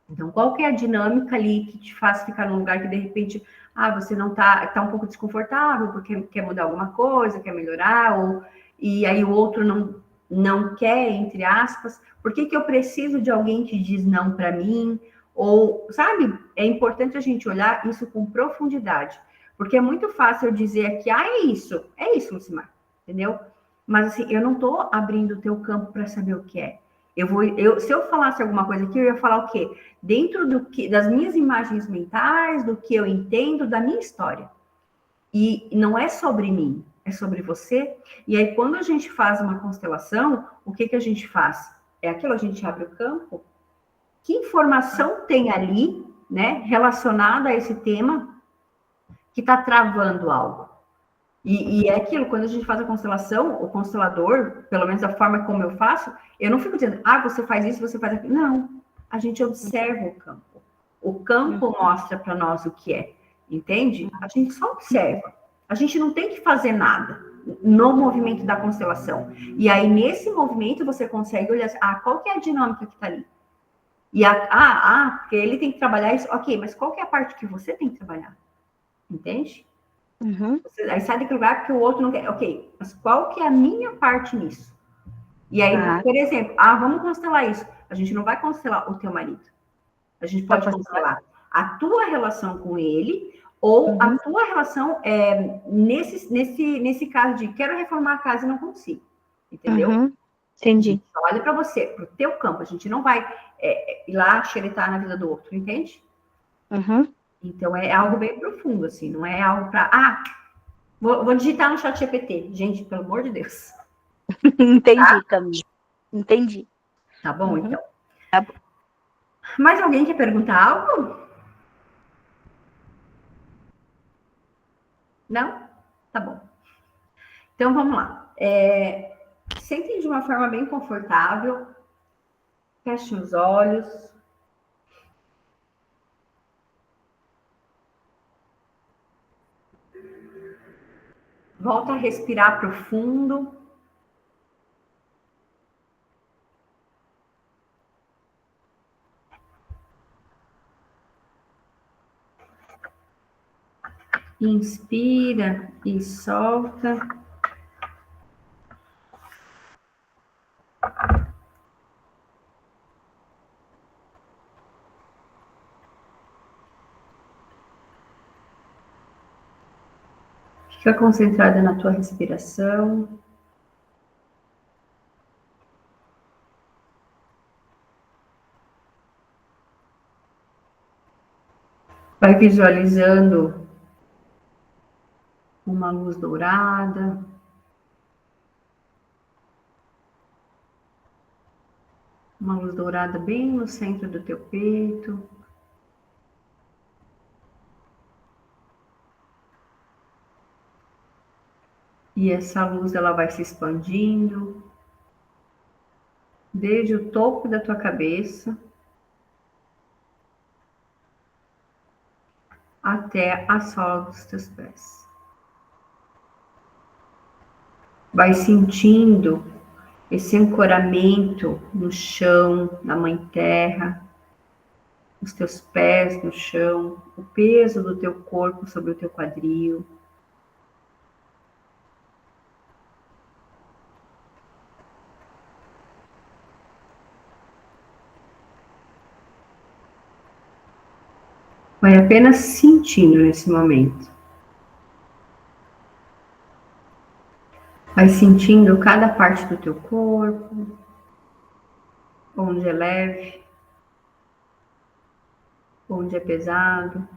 Então, qual que é a dinâmica ali que te faz ficar num lugar que, de repente, você não tá um pouco desconfortável porque quer mudar alguma coisa, quer melhorar, ou e aí o outro não quer, entre aspas? Por que eu preciso de alguém que diz não para mim? Ou, sabe, é importante a gente olhar isso com profundidade, porque é muito fácil eu dizer aqui, é isso, Lucimar, entendeu? Mas assim, eu não estou abrindo o teu campo para saber o que é. Se eu falasse alguma coisa aqui, eu ia falar o quê? Dentro das minhas imagens mentais, do que eu entendo, da minha história. E não é sobre mim, é sobre você. E aí, quando a gente faz uma constelação, o que a gente faz? É aquilo, a gente abre o campo. Que informação tem ali, né, relacionada a esse tema, que está travando algo? E é aquilo, quando a gente faz a constelação, o constelador, pelo menos da forma como eu faço, eu não fico dizendo, você faz isso, você faz aquilo. Não, a gente observa o campo. O campo mostra para nós o que é, entende? A gente só observa. A gente não tem que fazer nada no movimento da constelação. E aí, nesse movimento, você consegue olhar, qual que é a dinâmica que está ali? E porque ele tem que trabalhar isso, ok, mas qual que é a parte que você tem que trabalhar? Entende? Uhum. Aí sai daquele lugar que o outro não quer. Ok, mas qual que é a minha parte nisso? E aí, por exemplo, vamos constelar isso. A gente não vai constelar o teu marido. A gente pode constelar a tua relação com ele ou a tua relação nesse caso de quero reformar a casa e não consigo. Entendeu? Uhum. Entendi. Olha para você, para o teu campo. A gente não vai ir lá xeretar na vida do outro, entende? Uhum. Então, é algo bem profundo, assim. Não é algo para... vou digitar no chat GPT. Gente, pelo amor de Deus. Entendi, Camila. Entendi. Tá bom, então. Tá bom. Mais alguém quer perguntar algo? Não? Tá bom. Então, vamos lá. Sentem de uma forma bem confortável. Fechem os olhos. Volta a respirar profundo. Inspira e solta. Fica concentrada na tua respiração. Vai visualizando uma luz dourada. Uma luz dourada bem no centro do teu peito. E essa luz ela vai se expandindo desde o topo da tua cabeça até a sola dos teus pés. Vai sentindo esse ancoramento no chão, na Mãe Terra, os teus pés no chão, o peso do teu corpo sobre o teu quadril. Vai apenas sentindo nesse momento. Vai sentindo cada parte do teu corpo, onde é leve, onde é pesado.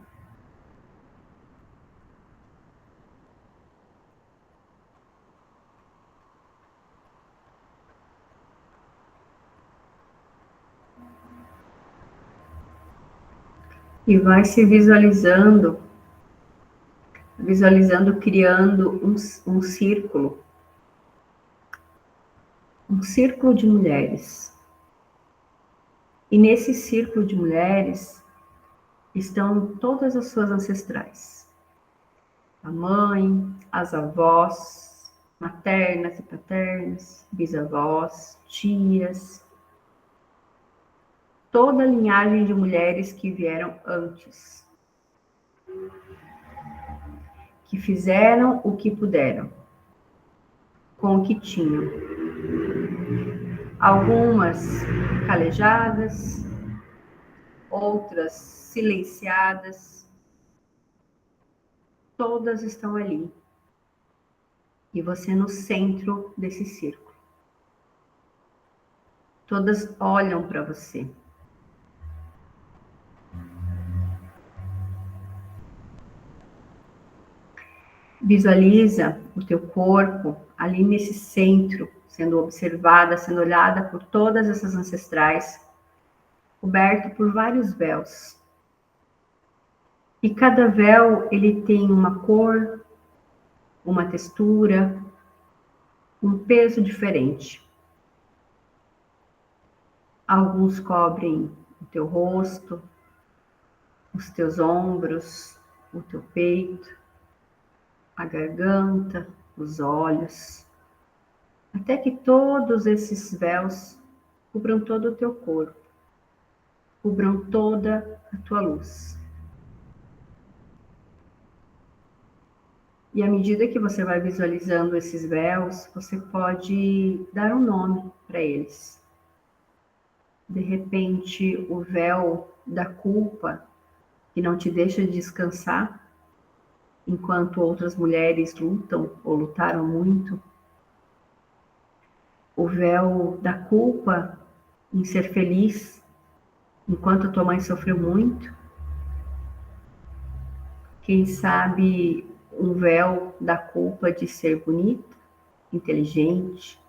E vai se visualizando criando um círculo de mulheres. E nesse círculo de mulheres estão todas as suas ancestrais. A mãe, as avós, maternas e paternas, bisavós, tias, toda a linhagem de mulheres que vieram antes, que fizeram o que puderam, com o que tinham. Algumas calejadas, outras silenciadas, todas estão ali. E você no centro desse círculo. Todas olham para você. Visualiza o teu corpo ali nesse centro, sendo observada, sendo olhada por todas essas ancestrais, coberto por vários véus. E cada véu, ele tem uma cor, uma textura, um peso diferente. Alguns cobrem o teu rosto, os teus ombros, o teu peito, a garganta, os olhos, até que todos esses véus cubram todo o teu corpo, cubram toda a tua luz. E à medida que você vai visualizando esses véus, você pode dar um nome para eles. De repente, o véu da culpa, que não te deixa descansar, enquanto outras mulheres lutam ou lutaram muito. O véu da culpa em ser feliz, enquanto tua mãe sofreu muito. Quem sabe um véu da culpa de ser bonita, inteligente,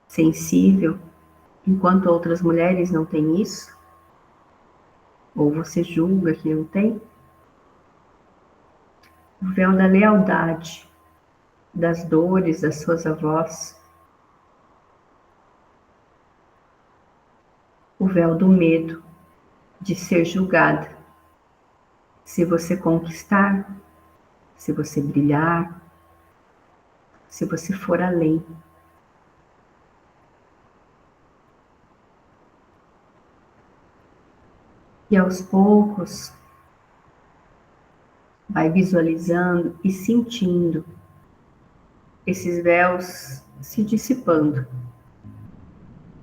sensível, enquanto outras mulheres não têm isso? Ou você julga que não tem? O véu da lealdade, das dores das suas avós. O véu do medo de ser julgada. Se você conquistar, se você brilhar, se você for além. E aos poucos, vai visualizando e sentindo esses véus se dissipando,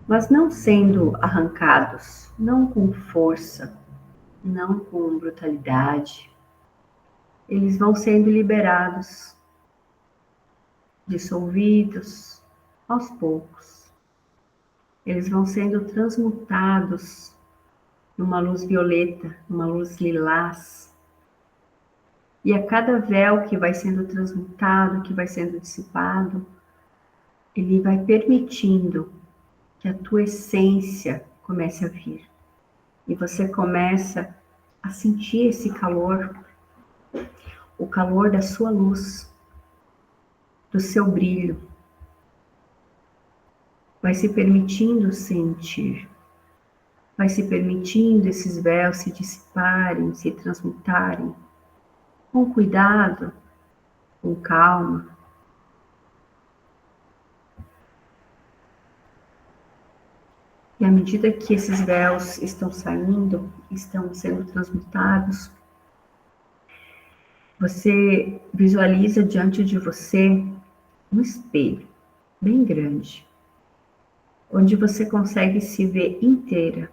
mas não sendo arrancados, não com força, não com brutalidade. Eles vão sendo liberados, dissolvidos aos poucos. Eles vão sendo transmutados numa luz violeta, numa luz lilás. E a cada véu que vai sendo transmutado, que vai sendo dissipado, ele vai permitindo que a tua essência comece a vir. E você começa a sentir esse calor, o calor da sua luz, do seu brilho. Vai se permitindo sentir, vai se permitindo esses véus se dissiparem, se transmutarem, com cuidado, com calma. E à medida que esses véus estão saindo, estão sendo transmutados, você visualiza diante de você um espelho bem grande, onde você consegue se ver inteira,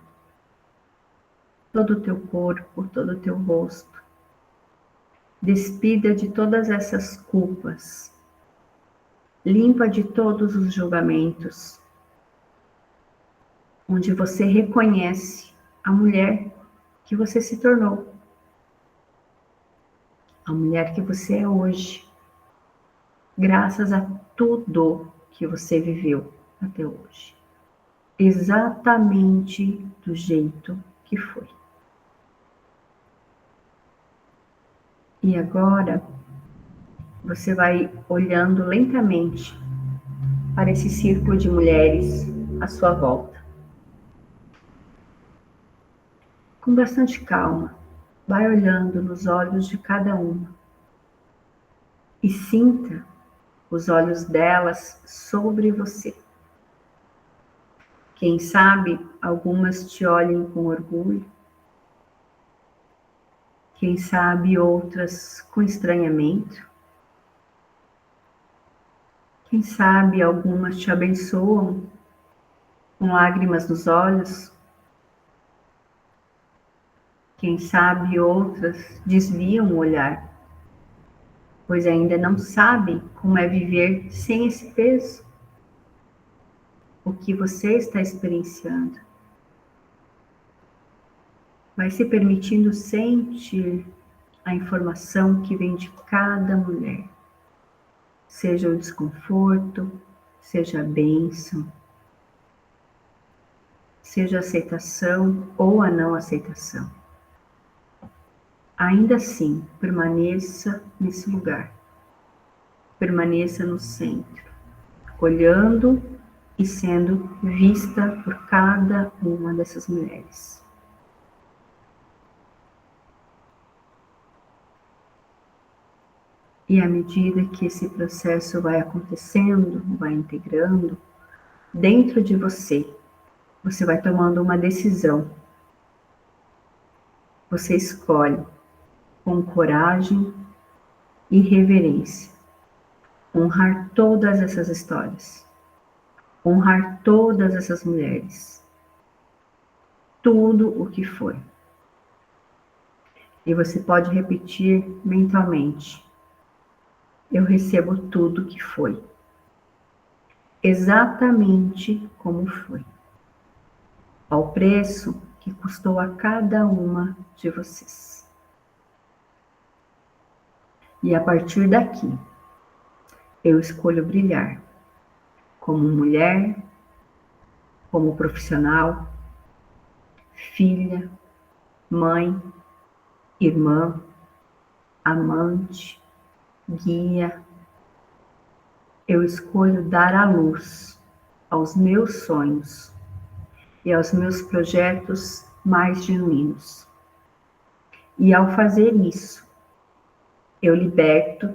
todo o teu corpo, todo o teu rosto, despida de todas essas culpas, limpa de todos os julgamentos, onde você reconhece a mulher que você se tornou, a mulher que você é hoje, graças a tudo que você viveu até hoje, exatamente do jeito que foi. E agora, você vai olhando lentamente para esse círculo de mulheres à sua volta. Com bastante calma, vai olhando nos olhos de cada uma e sinta os olhos delas sobre você. Quem sabe algumas te olhem com orgulho, quem sabe outras com estranhamento. Quem sabe algumas te abençoam com lágrimas nos olhos. Quem sabe outras desviam o olhar, pois ainda não sabem como é viver sem esse peso. O que você está experienciando. Vai se permitindo sentir a informação que vem de cada mulher. Seja o desconforto, seja a bênção, seja a aceitação ou a não aceitação. Ainda assim, permaneça nesse lugar. Permaneça no centro, olhando e sendo vista por cada uma dessas mulheres. E à medida que esse processo vai acontecendo, vai integrando, dentro de você, você vai tomando uma decisão. Você escolhe com coragem e reverência honrar todas essas histórias, honrar todas essas mulheres, tudo o que foi. E você pode repetir mentalmente: eu recebo tudo que foi, exatamente como foi, ao preço que custou a cada uma de vocês. E a partir daqui, eu escolho brilhar como mulher, como profissional, filha, mãe, irmã, amante, guia. Eu escolho dar a luz aos meus sonhos e aos meus projetos mais genuínos. E ao fazer isso, eu liberto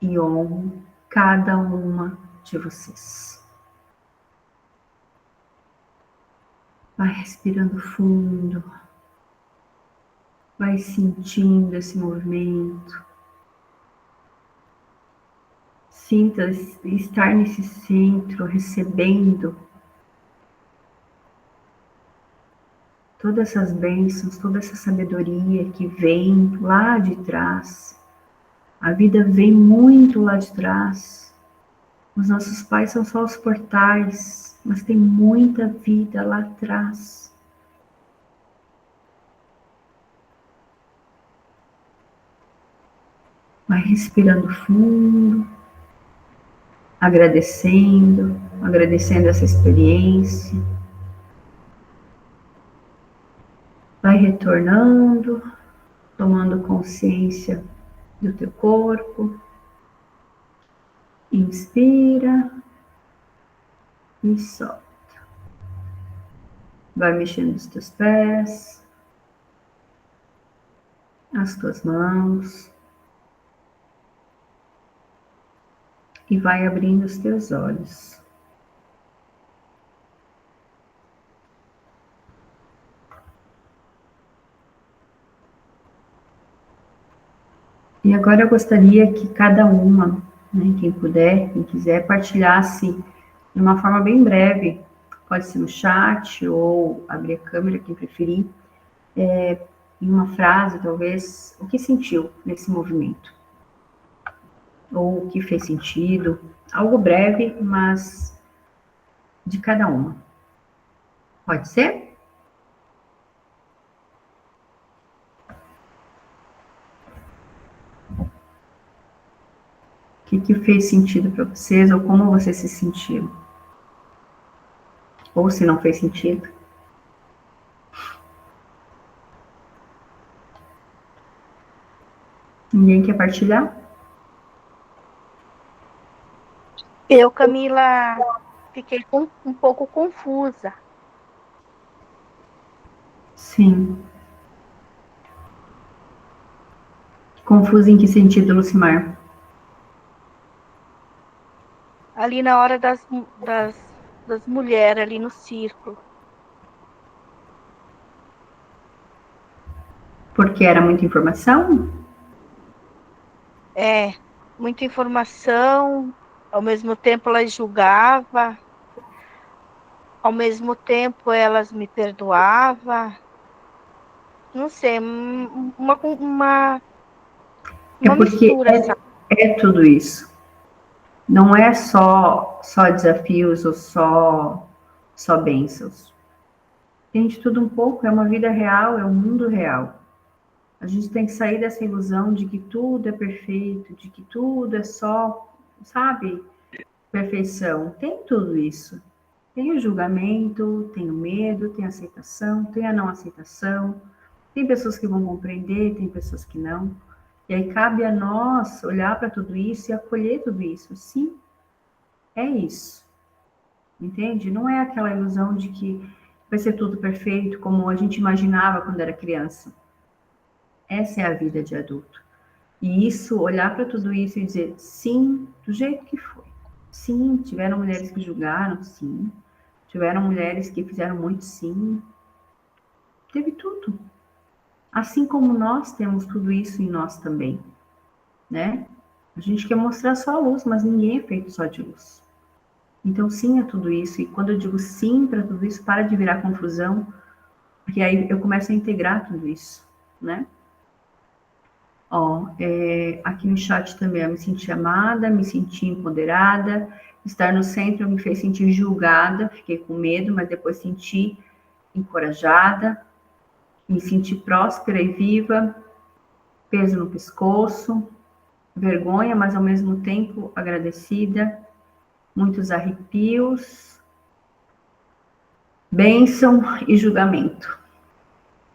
e honro cada uma de vocês. Vai respirando fundo, vai sentindo esse movimento. Sinta estar nesse centro, recebendo todas essas bênçãos, toda essa sabedoria que vem lá de trás. A vida vem muito lá de trás. Os nossos pais são só os portais, mas tem muita vida lá atrás. Vai respirando fundo, agradecendo essa experiência. Vai retornando, tomando consciência do teu corpo. Inspira e solta. Vai mexendo os teus pés, as tuas mãos. E vai abrindo os teus olhos. E agora eu gostaria que cada uma, quem puder, quem quiser, partilhasse de uma forma bem breve, pode ser no chat ou abrir a câmera, quem preferir, em uma frase, talvez, o que sentiu nesse movimento. Ou o que fez sentido, algo breve, mas de cada uma. Pode ser? O que fez sentido para vocês, ou como vocês se sentiram? Ou se não fez sentido? Ninguém quer partilhar? Eu, Camila, fiquei um pouco confusa. Sim. Confusa em que sentido, Lucimar? Ali na hora das mulheres ali no círculo. Porque era muita informação? Muita informação, ao mesmo tempo elas julgavam, ao mesmo tempo elas me perdoavam. Não sei, É uma porque mistura, sabe? é tudo isso. Não é só desafios ou só bênçãos. Tem de tudo um pouco, é uma vida real, é um mundo real. A gente tem que sair dessa ilusão de que tudo é perfeito, de que tudo é só, sabe, perfeição. Tem tudo isso. Tem o julgamento, tem o medo, tem a aceitação, tem a não aceitação. Tem pessoas que vão compreender, tem pessoas que não. E aí cabe a nós olhar para tudo isso e acolher tudo isso. Sim, é isso. Entende? Não é aquela ilusão de que vai ser tudo perfeito como a gente imaginava quando era criança. Essa é a vida de adulto. E isso, olhar para tudo isso e dizer sim, do jeito que foi. Sim, tiveram mulheres que julgaram, sim. Tiveram mulheres que fizeram muito, sim. Teve tudo. Assim como nós temos tudo isso em nós também, né? A gente quer mostrar só a luz, mas ninguém é feito só de luz. Então, sim a tudo isso. E quando eu digo sim para tudo isso, para de virar confusão, porque aí eu começo a integrar tudo isso, né? Ó, aqui no chat também, eu me senti amada, me senti empoderada, estar no centro me fez sentir julgada, fiquei com medo, mas depois senti encorajada, me senti próspera e viva, peso no pescoço, vergonha, mas ao mesmo tempo agradecida, muitos arrepios, bênção e julgamento.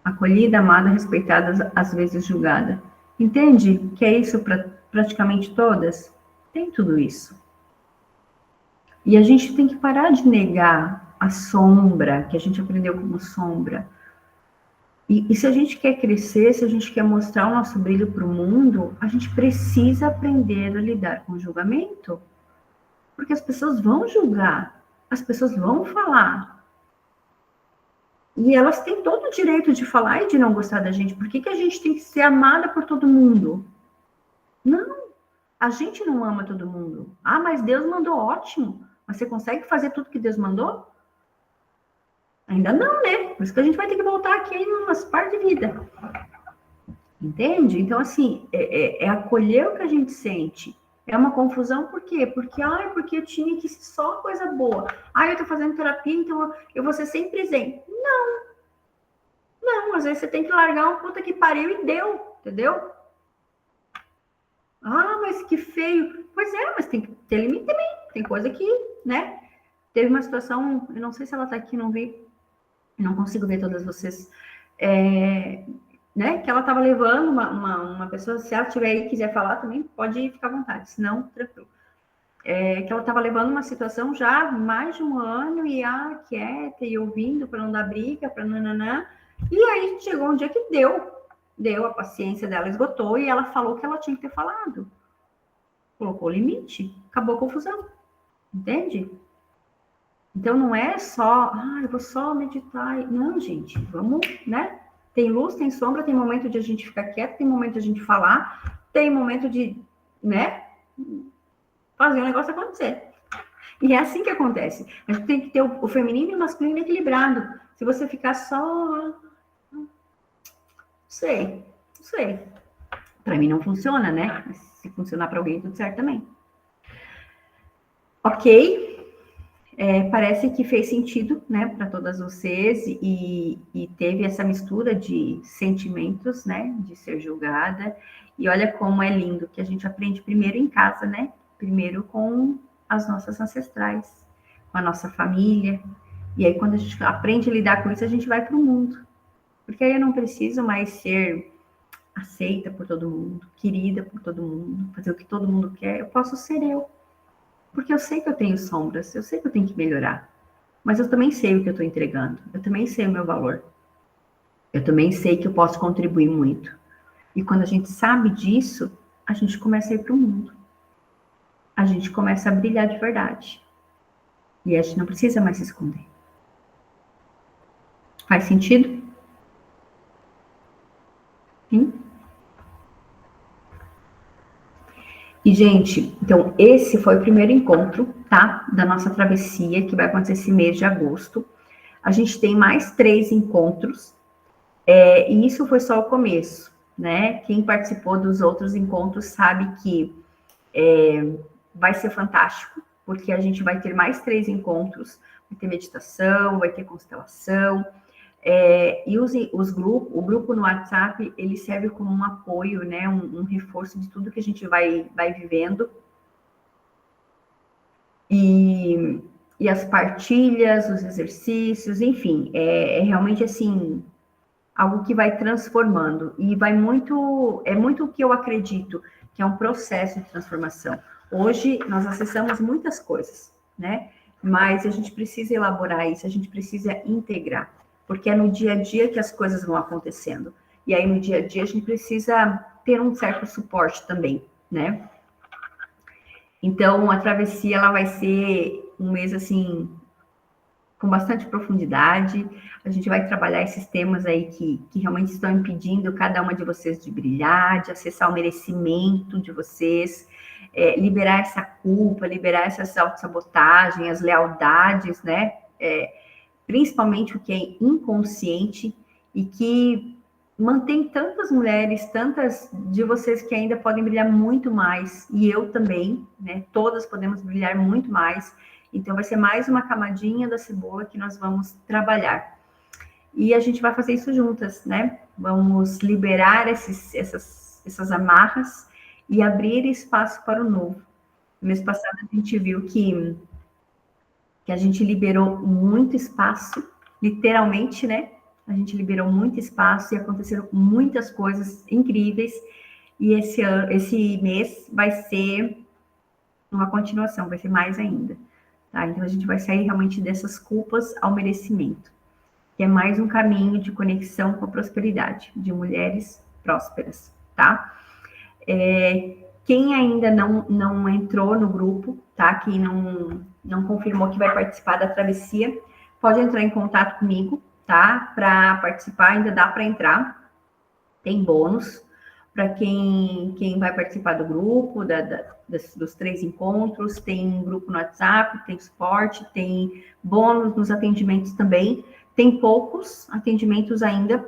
Acolhida, amada, respeitada, às vezes julgada. Entende que é isso para praticamente todas? Tem tudo isso. E a gente tem que parar de negar a sombra, que a gente aprendeu como sombra. E se a gente quer crescer, se a gente quer mostrar o nosso brilho para o mundo, a gente precisa aprender a lidar com o julgamento. Porque as pessoas vão julgar, as pessoas vão falar. E elas têm todo o direito de falar e de não gostar da gente. Por que a gente tem que ser amada por todo mundo? Não, a gente não ama todo mundo. Ah, mas Deus mandou, ótimo. Mas você consegue fazer tudo que Deus mandou? Ainda não, né? Por isso que a gente vai ter que voltar aqui em umas partes de vida. Entende? Então, assim, é acolher o que a gente sente. É uma confusão, por quê? Porque eu tinha que ser só coisa boa. Eu tô fazendo terapia, então eu vou ser sempre zen. Não, às vezes você tem que largar uma puta que pariu e deu, entendeu? Mas que feio. Pois é, mas tem que ter limite também. Tem coisa que, né? Teve uma situação, eu não sei se ela tá aqui, não vi, não consigo ver todas vocês, né? Que ela tava levando uma pessoa, se ela tiver aí e quiser falar também, pode ficar à vontade, senão, tranquilo. Que ela tava levando uma situação já há mais de um ano e quieta e ouvindo para não dar briga, para nananã. E aí chegou um dia que deu, a paciência dela esgotou e ela falou o que ela tinha que ter falado. Colocou limite, acabou a confusão, entende? Então não é só, eu vou só meditar. Não, gente, vamos, né? Tem luz, tem sombra, tem momento de a gente ficar quieto, tem momento de a gente falar, tem momento de, né, fazer o negócio acontecer. E é assim que acontece. A gente tem que ter o feminino e o masculino equilibrado. Se você ficar só, não sei. Para mim não funciona, né? Mas se funcionar para alguém, tudo certo também. Ok. Parece que fez sentido, né, para todas vocês e teve essa mistura de sentimentos, né, de ser julgada. E olha como é lindo que a gente aprende primeiro em casa, né? Primeiro com as nossas ancestrais, com a nossa família. E aí quando a gente aprende a lidar com isso, a gente vai para o mundo. Porque aí eu não preciso mais ser aceita por todo mundo, querida por todo mundo, fazer o que todo mundo quer. Eu posso ser eu. Porque eu sei que eu tenho sombras, eu sei que eu tenho que melhorar. Mas eu também sei o que eu estou entregando. Eu também sei o meu valor. Eu também sei que eu posso contribuir muito. E quando a gente sabe disso, a gente começa a ir para o mundo. A gente começa a brilhar de verdade. E a gente não precisa mais se esconder. Faz sentido? Sim? E, gente, então, esse foi o primeiro encontro, tá? Da nossa travessia, que vai acontecer esse mês de agosto. A gente tem mais 3 encontros, e isso foi só o começo, né? Quem participou dos outros encontros sabe que vai ser fantástico, porque a gente vai ter mais 3 encontros, vai ter meditação, vai ter constelação, e o grupo no WhatsApp, ele serve como um apoio, né, um reforço de tudo que a gente vai vivendo. E as partilhas, os exercícios, enfim, é realmente assim, algo que vai transformando. E é muito o que eu acredito, que é um processo de transformação. Hoje, nós acessamos muitas coisas, né? Mas a gente precisa elaborar isso, a gente precisa integrar, porque é no dia a dia que as coisas vão acontecendo. E aí, no dia a dia, a gente precisa ter um certo suporte também, né? Então, a travessia, ela vai ser um mês, assim, com bastante profundidade. A gente vai trabalhar esses temas aí que realmente estão impedindo cada uma de vocês de brilhar, de acessar o merecimento de vocês, liberar essa culpa, liberar essas autossabotagens, as lealdades, né? Principalmente o que é inconsciente e que mantém tantas mulheres, tantas de vocês que ainda podem brilhar muito mais, e eu também, né? Todas podemos brilhar muito mais. Então, vai ser mais uma camadinha da cebola que nós vamos trabalhar. E a gente vai fazer isso juntas, né? Vamos liberar essas amarras e abrir espaço para o novo. No mês passado, a gente viu que a gente liberou muito espaço, literalmente, né? A gente liberou muito espaço e aconteceram muitas coisas incríveis. E esse mês vai ser uma continuação, vai ser mais ainda. Tá? Então, a gente vai sair realmente dessas culpas ao merecimento, que é mais um caminho de conexão com a prosperidade, de mulheres prósperas, tá? Quem ainda não entrou no grupo, tá? Quem não confirmou que vai participar da travessia, pode entrar em contato comigo, tá? Para participar, ainda dá para entrar. Tem bônus para quem vai participar do grupo, dos 3 encontros, tem grupo no WhatsApp, tem suporte, tem bônus nos atendimentos também. Tem poucos atendimentos ainda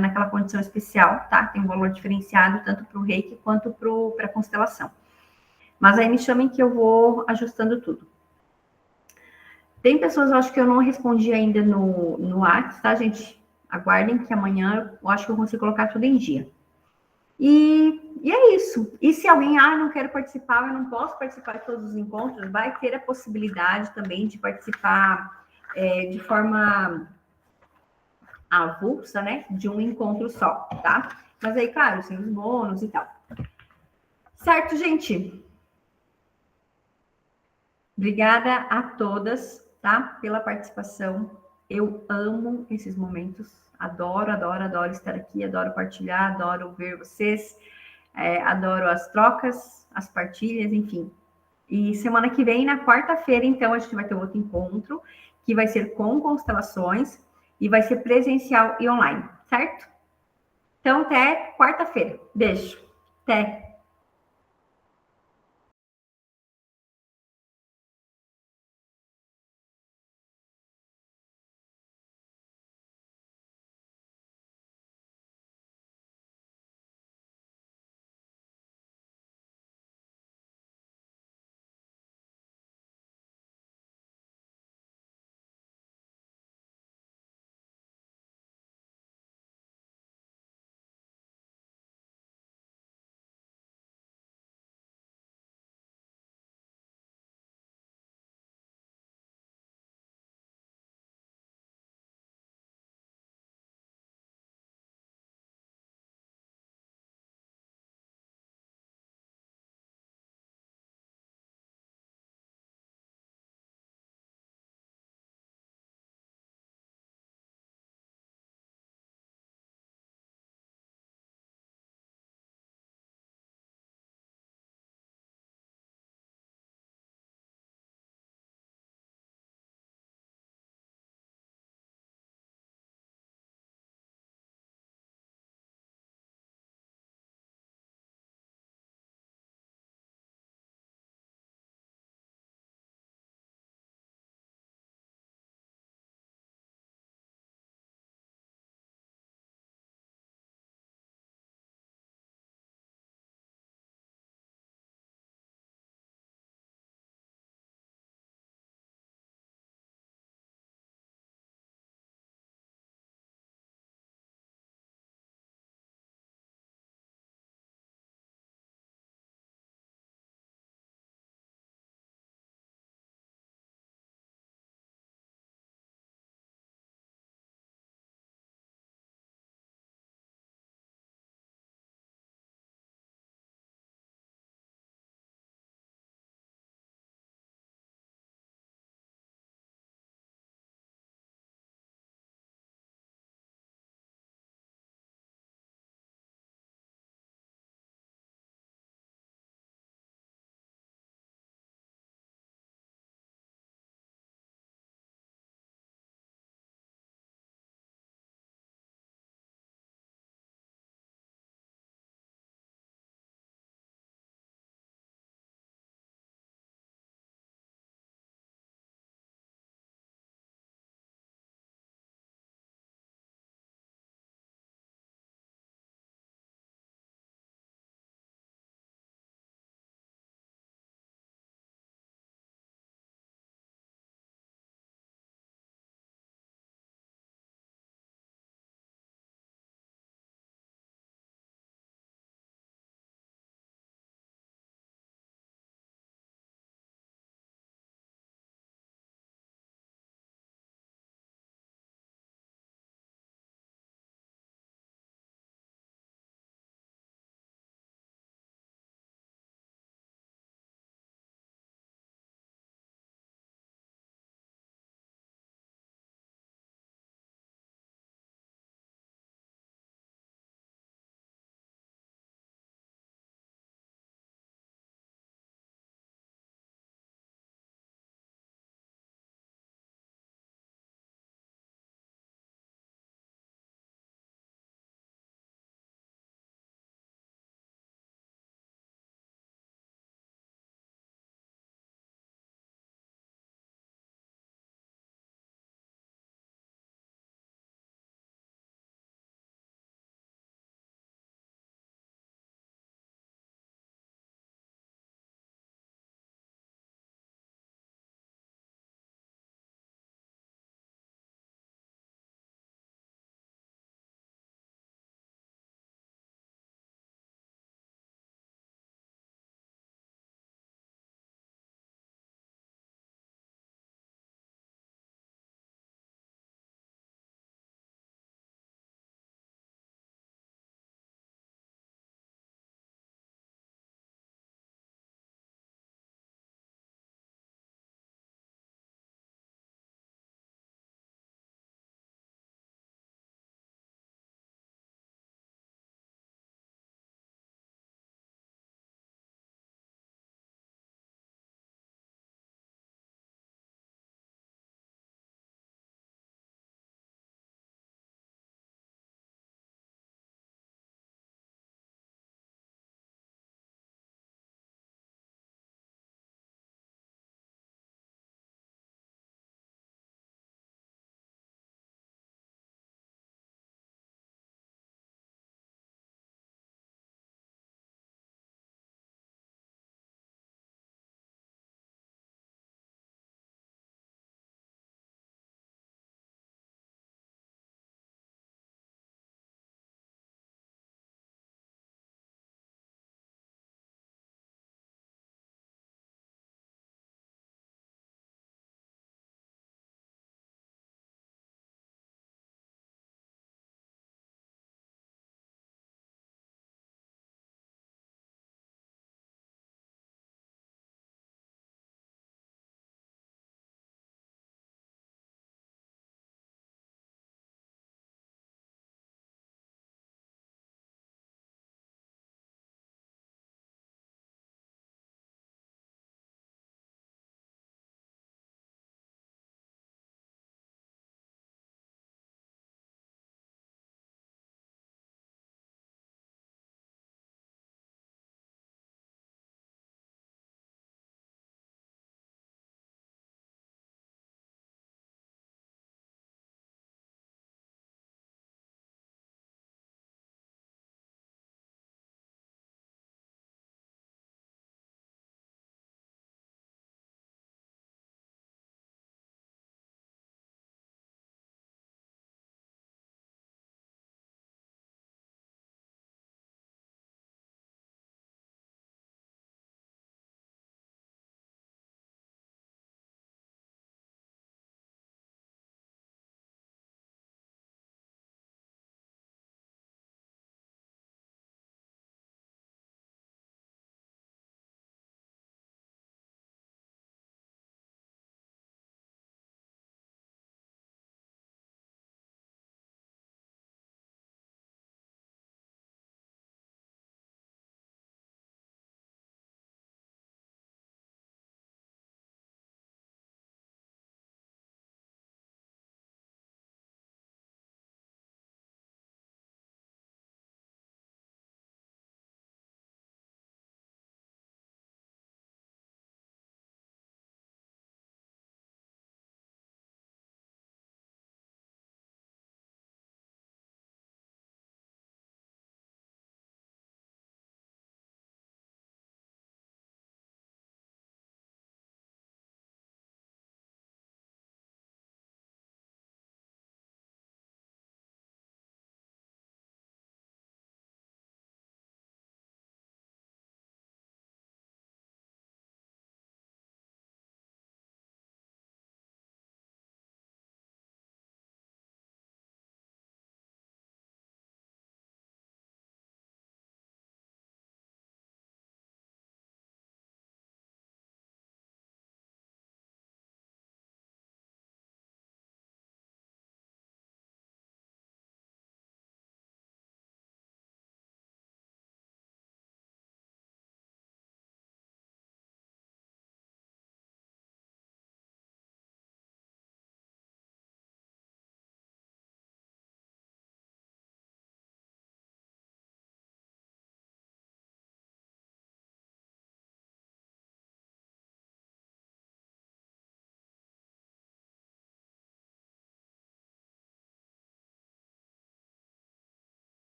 naquela condição especial, tá? Tem um valor diferenciado tanto para o reiki quanto para a constelação. Mas aí me chamem que eu vou ajustando tudo. Tem pessoas, eu acho que eu não respondi ainda no WhatsApp, tá, gente? Aguardem que amanhã eu acho que eu consigo colocar tudo em dia. E é isso. E se alguém, não quero participar, eu não posso participar de todos os encontros, vai ter a possibilidade também de participar de forma avulsa, né? De um encontro só, tá? Mas aí, claro, sem os bônus e tal. Certo, gente? Obrigada a todas, tá? Pela participação. Eu amo esses momentos. Adoro, adoro, adoro estar aqui, adoro partilhar, adoro ver vocês, adoro as trocas, as partilhas, enfim. E semana que vem, na quarta-feira, então, a gente vai ter outro encontro, que vai ser com constelações, e vai ser presencial e online, certo? Então, até quarta-feira. Beijo. Até.